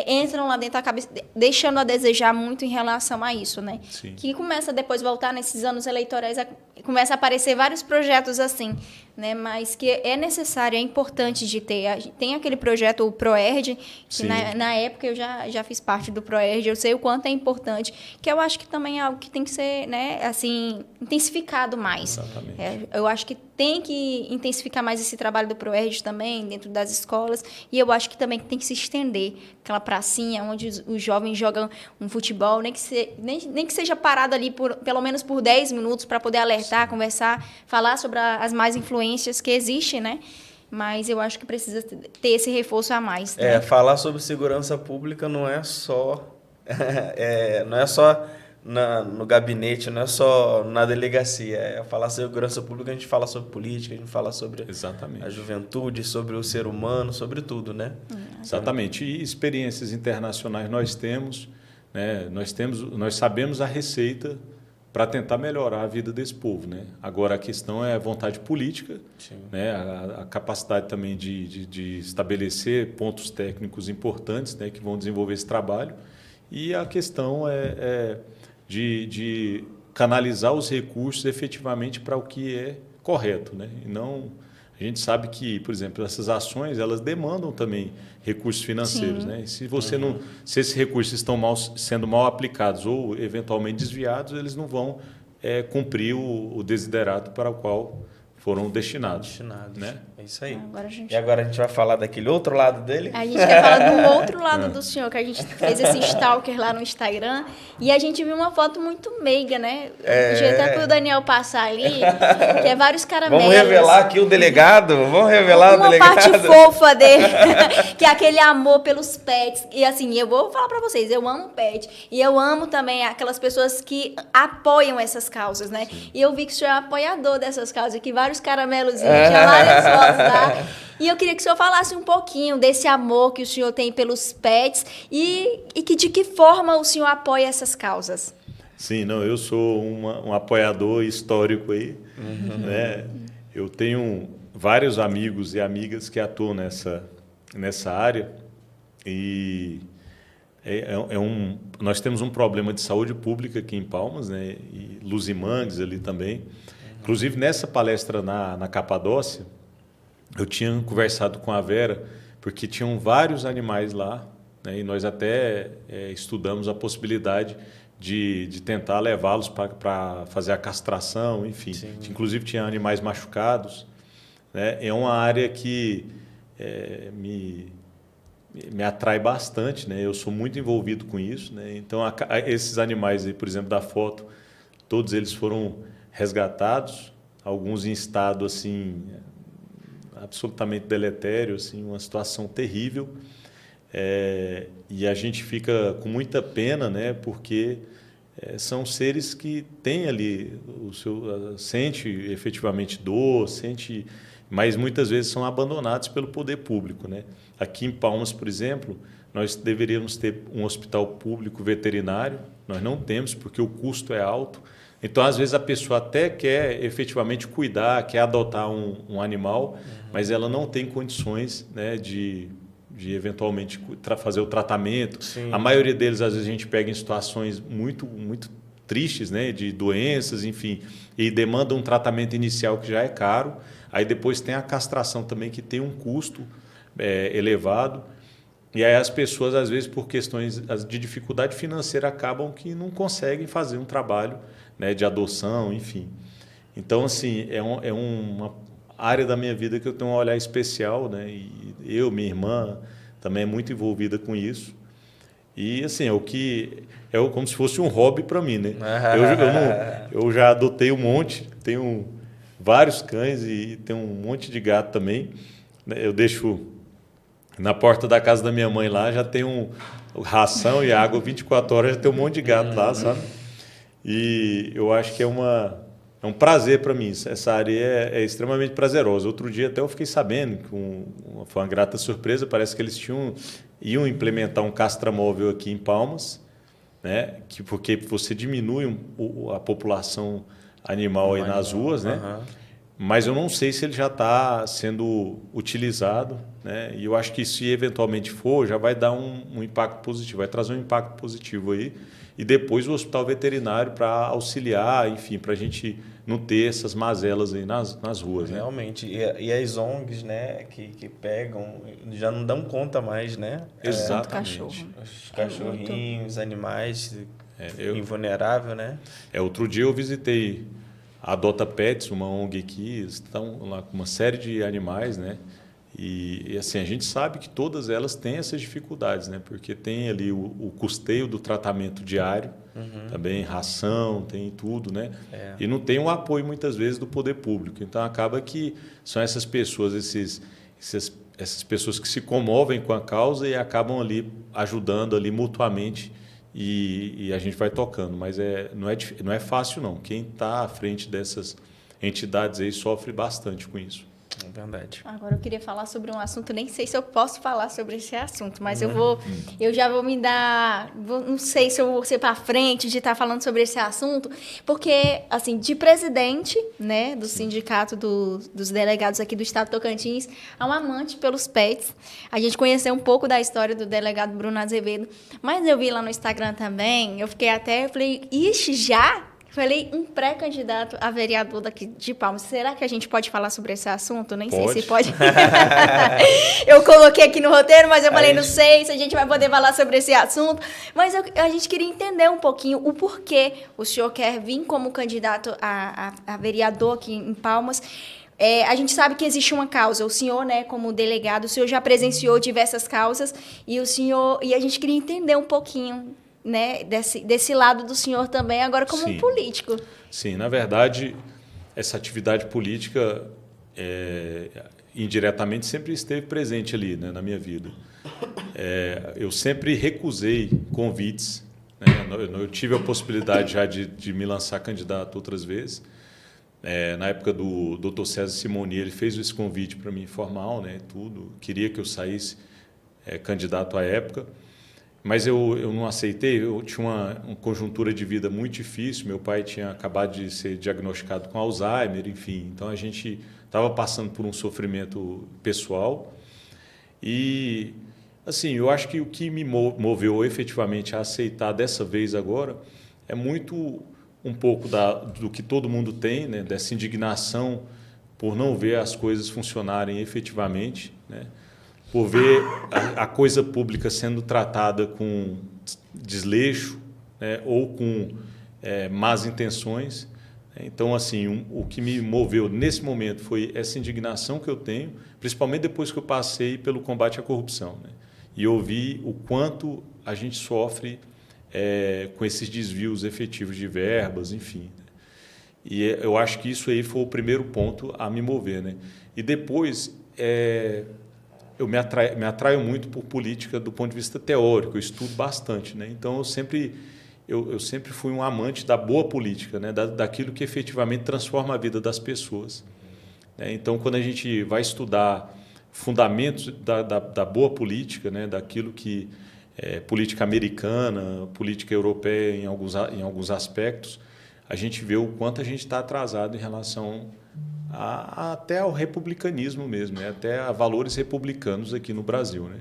entram lá dentro, acaba deixando a desejar muito em relação a isso, né? Sim. Que começa depois a voltar nesses anos eleitorais, começa a aparecer vários projetos assim, né? Mas que é necessário, é importante de ter. Tem aquele projeto, o ProERD, que na época eu já fiz parte do ProERD, eu sei o quanto é importante, que eu acho que também é algo que tem que ser, né, assim, intensificado mais. Exatamente. Eu acho que tem que intensificar mais esse trabalho do ProERD também, dentro das escolas, e eu acho que também tem que se estender aquela pracinha onde os jovens jogam um futebol, nem que seja parado ali pelo menos por 10 minutos para poder alertar, conversar, falar sobre as más influências que existem, né? Mas eu acho que precisa ter esse reforço a mais. Né? Falar sobre segurança pública não é só no gabinete, não é só na delegacia. Falar sobre segurança pública, a gente fala sobre política, a gente fala sobre a juventude, sobre o ser humano, sobre tudo, né? Exatamente. E experiências internacionais nós temos, né? Nós sabemos a receita para tentar melhorar a vida desse povo, né? Agora a questão é a vontade política, né? A capacidade também de estabelecer pontos técnicos importantes, né? Que vão desenvolver esse trabalho, e a questão de canalizar os recursos efetivamente para o que é correto, né? E não, a gente sabe que, por exemplo, essas ações elas demandam também recursos financeiros, né? E se você se esses recursos estão sendo mal aplicados ou eventualmente desviados, eles não vão cumprir o desiderato para o qual foram destinados. Né? É isso aí. E agora a gente vai falar daquele outro lado dele? A gente quer falar do outro lado do senhor, que a gente fez esse stalker lá no Instagram, e a gente viu uma foto muito meiga, né? Pedi até para o Daniel passar ali, que é vários caramelos. Vamos revelar aqui o delegado? Vamos revelar o delegado? Uma parte fofa dele, que é aquele amor pelos pets. E assim, eu vou falar para vocês, eu amo pet, e eu amo também aquelas pessoas que apoiam essas causas, né? Sim. E eu vi que o senhor é apoiador dessas causas, aqui vários caramelos, tinha várias fotos lá. E eu queria que o senhor falasse um pouquinho desse amor que o senhor tem pelos pets e de que forma o senhor apoia essas causas. Sim, não, eu sou um apoiador histórico aí, né? Eu tenho vários amigos e amigas que atuam nessa área e nós temos um problema de saúde pública aqui em Palmas, né? E Luzimangues ali também. Inclusive, nessa palestra na Capadócia, eu tinha conversado com a Vera, porque tinham vários animais lá, né? E nós até estudamos a possibilidade de tentar levá-los para fazer a castração, enfim. Sim. Inclusive, tinha animais machucados. Né? É uma área que me atrai bastante, né? Eu sou muito envolvido com isso, né? Então, esses animais aí, por exemplo, da foto, todos eles foram resgatados, alguns em estado assim absolutamente deletério, assim, uma situação terrível, e a gente fica com muita pena, né? Porque são seres que têm ali sente efetivamente dor, mas muitas vezes são abandonados pelo poder público, né? Aqui em Palmas, por exemplo, nós deveríamos ter um hospital público veterinário, nós não temos porque o custo é alto. Então, às vezes, a pessoa até quer efetivamente cuidar, quer adotar um animal, mas ela não tem condições, né, de de eventualmente fazer o tratamento. Sim. A maioria deles, às vezes, a gente pega em situações muito tristes, né, de doenças, enfim, e demanda um tratamento inicial que já é caro. Aí depois tem a castração também, que tem um custo elevado. E aí as pessoas, às vezes, por questões de dificuldade financeira, acabam que não conseguem fazer um trabalho, né, de adoção, enfim. Então, assim, é uma área da minha vida que eu tenho um olhar especial, né? E minha irmã, também é muito envolvida com isso. E, assim, como se fosse um hobby para mim, né? Eu já adotei um monte, tenho vários cães e tenho um monte de gato também. Eu deixo na porta da casa da minha mãe lá, já tem ração e água 24 horas, já tem um monte de gato lá, sabe? E eu acho que é um prazer para mim. Essa área é extremamente prazerosa. Outro dia até eu fiquei sabendo, foi uma grata surpresa, parece que eles iam implementar um castramóvel aqui em Palmas, né? Porque você diminui a população animal aí nas ruas, né? Mas eu não sei se ele já está sendo utilizado, né? E eu acho que se eventualmente for, já vai dar um impacto positivo, vai trazer um impacto positivo aí. E depois o hospital veterinário para auxiliar, enfim, para a gente não ter essas mazelas aí nas ruas. Realmente. Né? E as ONGs, né, que pegam, já não dão conta mais, né? Exatamente. Os cachorrinhos, os animais invulneráveis, né? Outro dia eu visitei a Adota Pets, uma ONG aqui, estão lá com uma série de animais, né? E assim, a gente sabe que todas elas têm essas dificuldades, né? Porque tem ali o custeio do tratamento diário, também ração, tem tudo, né? E não tem o apoio, muitas vezes, do poder público. Então, acaba que são essas pessoas, essas pessoas que se comovem com a causa e acabam ali ajudando ali mutuamente e a gente vai tocando. Mas não é fácil, não. Quem está à frente dessas entidades aí sofre bastante com isso. É verdade. Agora eu queria falar sobre um assunto, nem sei se eu posso falar sobre esse assunto, mas eu já vou me dar, não sei se eu vou ser para frente de estar falando sobre esse assunto, porque, assim, de presidente, né, do sindicato dos delegados aqui do estado de Tocantins, a um amante pelos pets. A gente conheceu um pouco da história do delegado Bruno Azevedo, mas eu vi lá no Instagram também, eu falei, ixi, já? Falei, um pré-candidato a vereador daqui de Palmas. Será que a gente pode falar sobre esse assunto? Nem sei se pode. Eu coloquei aqui no roteiro, mas eu falei, não sei se a gente vai poder falar sobre esse assunto. Mas a gente queria entender um pouquinho o porquê o senhor quer vir como candidato a vereador aqui em Palmas. A gente sabe que existe uma causa. O senhor, né, como delegado, o senhor já presenciou diversas causas e a gente queria entender um pouquinho, né, desse lado do senhor também, agora como um político. Sim, na verdade, essa atividade política indiretamente sempre esteve presente ali, né, na minha vida. Eu sempre recusei convites, né, eu tive a possibilidade já de me lançar candidato outras vezes. Na época do Dr. César Simoni, ele fez esse convite para mim formal, né, tudo, queria que eu saísse candidato à época. Mas eu não aceitei, eu tinha uma conjuntura de vida muito difícil, meu pai tinha acabado de ser diagnosticado com Alzheimer, enfim, então a gente estava passando por um sofrimento pessoal e, assim, eu acho que o que me moveu efetivamente a aceitar dessa vez agora é muito um pouco do que todo mundo tem, né, dessa indignação por não ver as coisas funcionarem efetivamente, né? Por ver a coisa pública sendo tratada com desleixo, né, ou com más intenções. Então, assim, o que me moveu nesse momento foi essa indignação que eu tenho, principalmente depois que eu passei pelo combate à corrupção, né? E eu vi o quanto a gente sofre com esses desvios efetivos de verbas, enfim. E eu acho que isso aí foi o primeiro ponto a me mover, né? E depois eu me atraio muito por política do ponto de vista teórico, eu estudo bastante, né? Então, eu sempre fui um amante da boa política, né? Daquilo que efetivamente transforma a vida das pessoas. Então, quando a gente vai estudar fundamentos da boa política, né? Daquilo que política americana, política europeia em alguns aspectos, a gente vê o quanto a gente está atrasado em relação até ao republicanismo mesmo, né? Até a valores republicanos aqui no Brasil, né?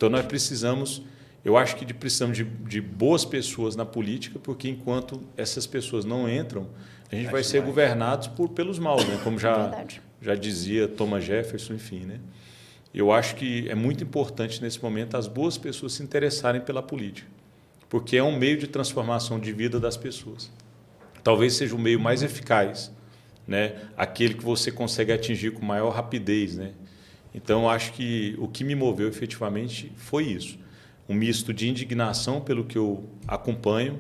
Então, nós precisamos, eu acho que precisamos de boas pessoas na política, porque enquanto essas pessoas não entram, a gente vai ser governados pelos maus, né? Como já dizia Thomas Jefferson, enfim, né? Eu acho que é muito importante, nesse momento, as boas pessoas se interessarem pela política, porque é um meio de transformação de vida das pessoas. Talvez seja o meio mais eficaz, né? Aquele que você consegue atingir com maior rapidez, né? Então, acho que o que me moveu efetivamente foi isso. Um misto de indignação pelo que eu acompanho,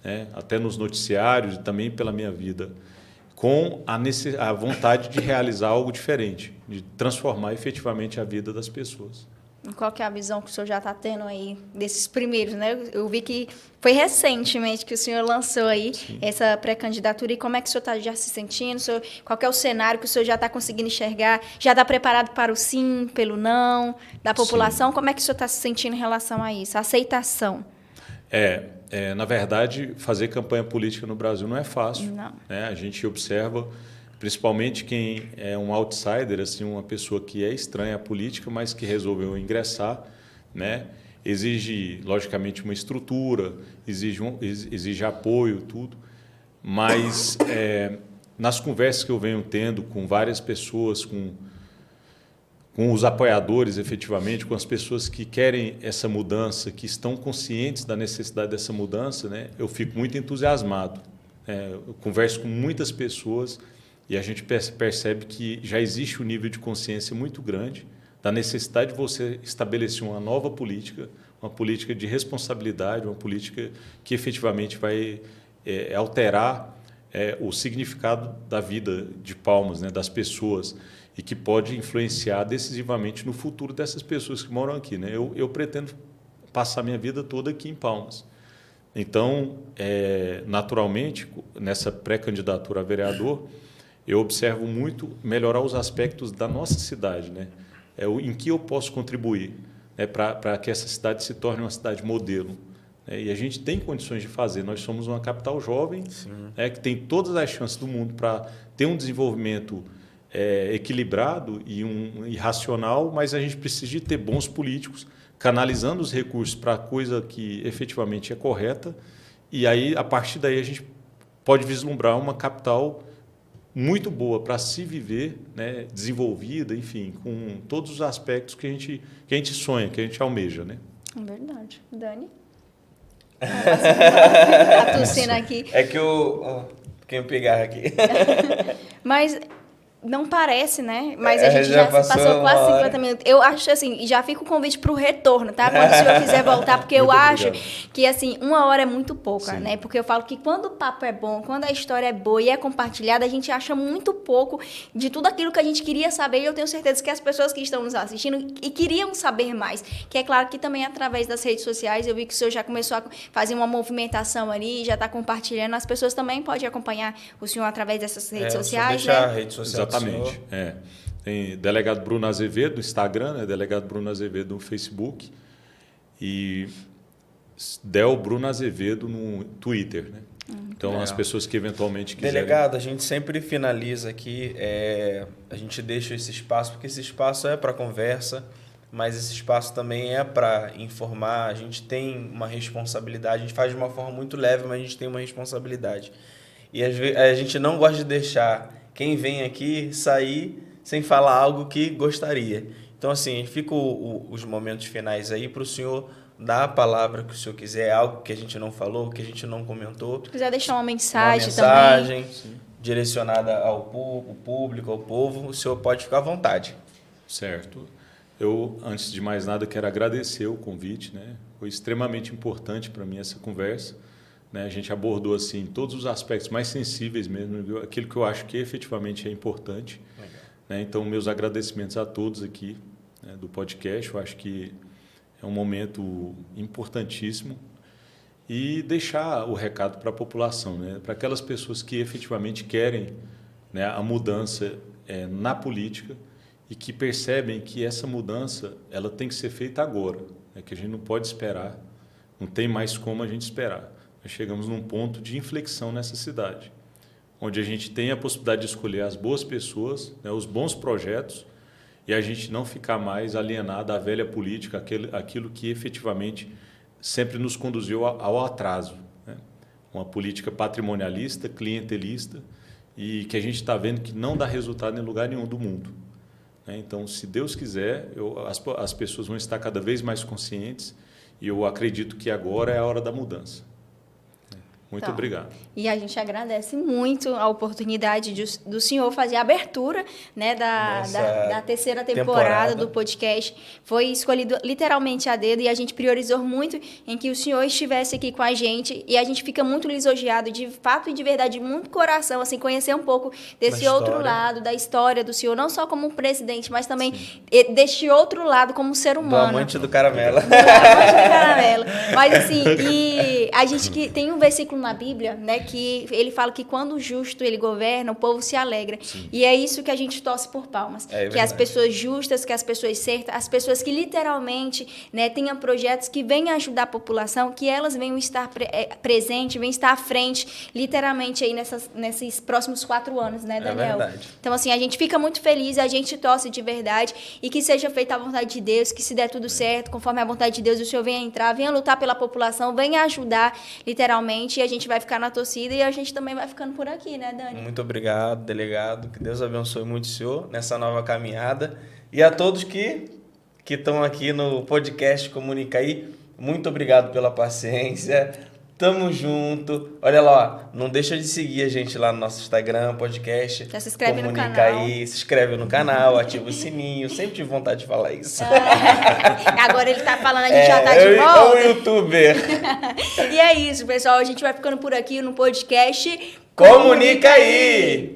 né? Até nos noticiários e também pela minha vida, com a vontade de realizar algo diferente, de transformar efetivamente a vida das pessoas. Qual que é a visão que o senhor já está tendo aí desses primeiros, né? Eu vi que foi recentemente que o senhor lançou aí essa pré-candidatura. E como é que o senhor está já se sentindo? Qual que é o cenário que o senhor já está conseguindo enxergar? Já está preparado para o sim, pelo não da população? Sim. Como é que o senhor está se sentindo em relação a isso? A aceitação? Na verdade, fazer campanha política no Brasil não é fácil. Não. Né? A gente observa, principalmente quem é um outsider, assim, uma pessoa que é estranha à política, mas que resolveu ingressar, né? Exige, logicamente, uma estrutura, exige apoio, tudo. Mas, nas conversas que eu venho tendo com várias pessoas, com os apoiadores, efetivamente, com as pessoas que querem essa mudança, que estão conscientes da necessidade dessa mudança, né? Eu fico muito entusiasmado. Eu converso com muitas pessoas e a gente percebe que já existe um nível de consciência muito grande da necessidade de você estabelecer uma nova política, uma política de responsabilidade, uma política que efetivamente vai alterar o significado da vida de Palmas, né, das pessoas, e que pode influenciar decisivamente no futuro dessas pessoas que moram aqui. Né? Eu pretendo passar minha vida toda aqui em Palmas. Então, naturalmente, nessa pré-candidatura a vereador, eu observo muito melhorar os aspectos da nossa cidade, né? Em que eu posso contribuir, né, para que essa cidade se torne uma cidade modelo. E a gente tem condições de fazer. Nós somos uma capital jovem, que tem todas as chances do mundo para ter um desenvolvimento equilibrado e racional, mas a gente precisa de ter bons políticos canalizando os recursos para a coisa que efetivamente é correta, e aí, a partir daí, a gente pode vislumbrar uma capital muito boa para se viver, né, desenvolvida, enfim, com todos os aspectos que a gente sonha, que a gente almeja. Né? É verdade. Dani? A tossina aqui. É que quem pegar aqui. Mas não parece, né? Mas a gente já passou quase 50 minutos. Eu acho assim, já fica o convite para o retorno, tá? Quando o senhor quiser voltar, porque eu acho que assim, 1 hora é muito pouca, né? Porque eu falo que quando o papo é bom, quando a história é boa e é compartilhada, a gente acha muito pouco de tudo aquilo que a gente queria saber, e eu tenho certeza que as pessoas que estão nos assistindo e queriam saber mais. Que é claro que também através das redes sociais, eu vi que o senhor já começou a fazer uma movimentação ali, já está compartilhando. As pessoas também podem acompanhar o senhor através dessas redes sociais, né? A rede social. Exatamente. Tem Delegado Bruno Azevedo no Instagram, né? Delegado Bruno Azevedo no Facebook e Del Bruno Azevedo no Twitter. Né? Então, as pessoas que eventualmente quiserem... Delegado, a gente sempre finaliza aqui, a gente deixa esse espaço, porque esse espaço é para conversa, mas esse espaço também é para informar. A gente tem uma responsabilidade, a gente faz de uma forma muito leve, mas a gente tem uma responsabilidade. E às vezes a gente não gosta de deixar quem vem aqui sair sem falar algo que gostaria. Então, assim, fica os momentos finais aí para o senhor dar a palavra que o senhor quiser, algo que a gente não falou, que a gente não comentou. Se quiser deixar uma mensagem também direcionada ao público, ao povo, o senhor pode ficar à vontade. Certo. Eu, antes de mais nada, quero agradecer o convite. Né? Foi extremamente importante para mim essa conversa. A gente abordou assim todos os aspectos mais sensíveis mesmo, aquilo que eu acho que efetivamente é importante. Então, meus agradecimentos a todos aqui, né, do podcast. Eu acho que é um momento importantíssimo. E deixar o recado para a população, né, para aquelas pessoas que efetivamente querem, né, a mudança na política e que percebem que essa mudança ela tem que ser feita agora, né, que a gente não pode esperar, não tem mais como a gente esperar. Nós chegamos num ponto de inflexão nessa cidade, onde a gente tem a possibilidade de escolher as boas pessoas, né, os bons projetos e a gente não ficar mais alienado à velha política, aquilo que efetivamente sempre nos conduziu ao atraso, né? Uma política patrimonialista, clientelista, e que a gente está vendo que não dá resultado em lugar nenhum do mundo, né? Então, se Deus quiser, as pessoas vão estar cada vez mais conscientes, e eu acredito que agora é a hora da mudança. Muito obrigado. E a gente agradece muito a oportunidade do senhor fazer a abertura, né, da terceira temporada do podcast. Foi escolhido literalmente a dedo e a gente priorizou muito em que o senhor estivesse aqui com a gente, e a gente fica muito lisonjeado, de fato e de verdade, de muito coração, assim, conhecer um pouco desse outro lado, da história do senhor, não só como um presidente, mas também deste outro lado como ser humano. Do amante do caramelo. Do amante do caramelo. Mas assim, e a gente que tem um versículo na Bíblia, né, que ele fala que quando o justo ele governa, o povo se alegra. Sim. E é isso que a gente torce por palmas. Que as pessoas justas, que as pessoas certas, as pessoas que literalmente, né, tenham projetos que venham ajudar a população, que elas venham estar presentes, venham estar à frente, literalmente aí nesses próximos 4 anos, né, Daniel? É verdade. Então, assim, a gente fica muito feliz, a gente torce de verdade, e que seja feita a vontade de Deus, que se der tudo certo, conforme a vontade de Deus, o Senhor venha entrar, venha lutar pela população, venha ajudar, literalmente, e a gente vai ficar na torcida, e a gente também vai ficando por aqui, né, Dani? Muito obrigado, delegado. Que Deus abençoe muito o senhor nessa nova caminhada. E a todos que estão aqui no podcast Comunica Aí, muito obrigado pela paciência. Tamo junto. Olha lá, ó, não deixa de seguir a gente lá no nosso Instagram, podcast. Já se inscreve Comunica no canal. Aí, se inscreve no canal, ativa o sininho. Sempre tive vontade de falar isso. Agora ele tá falando, a gente já tá de volta. É o youtuber. E é isso, pessoal. A gente vai ficando por aqui no podcast Comunica Aí!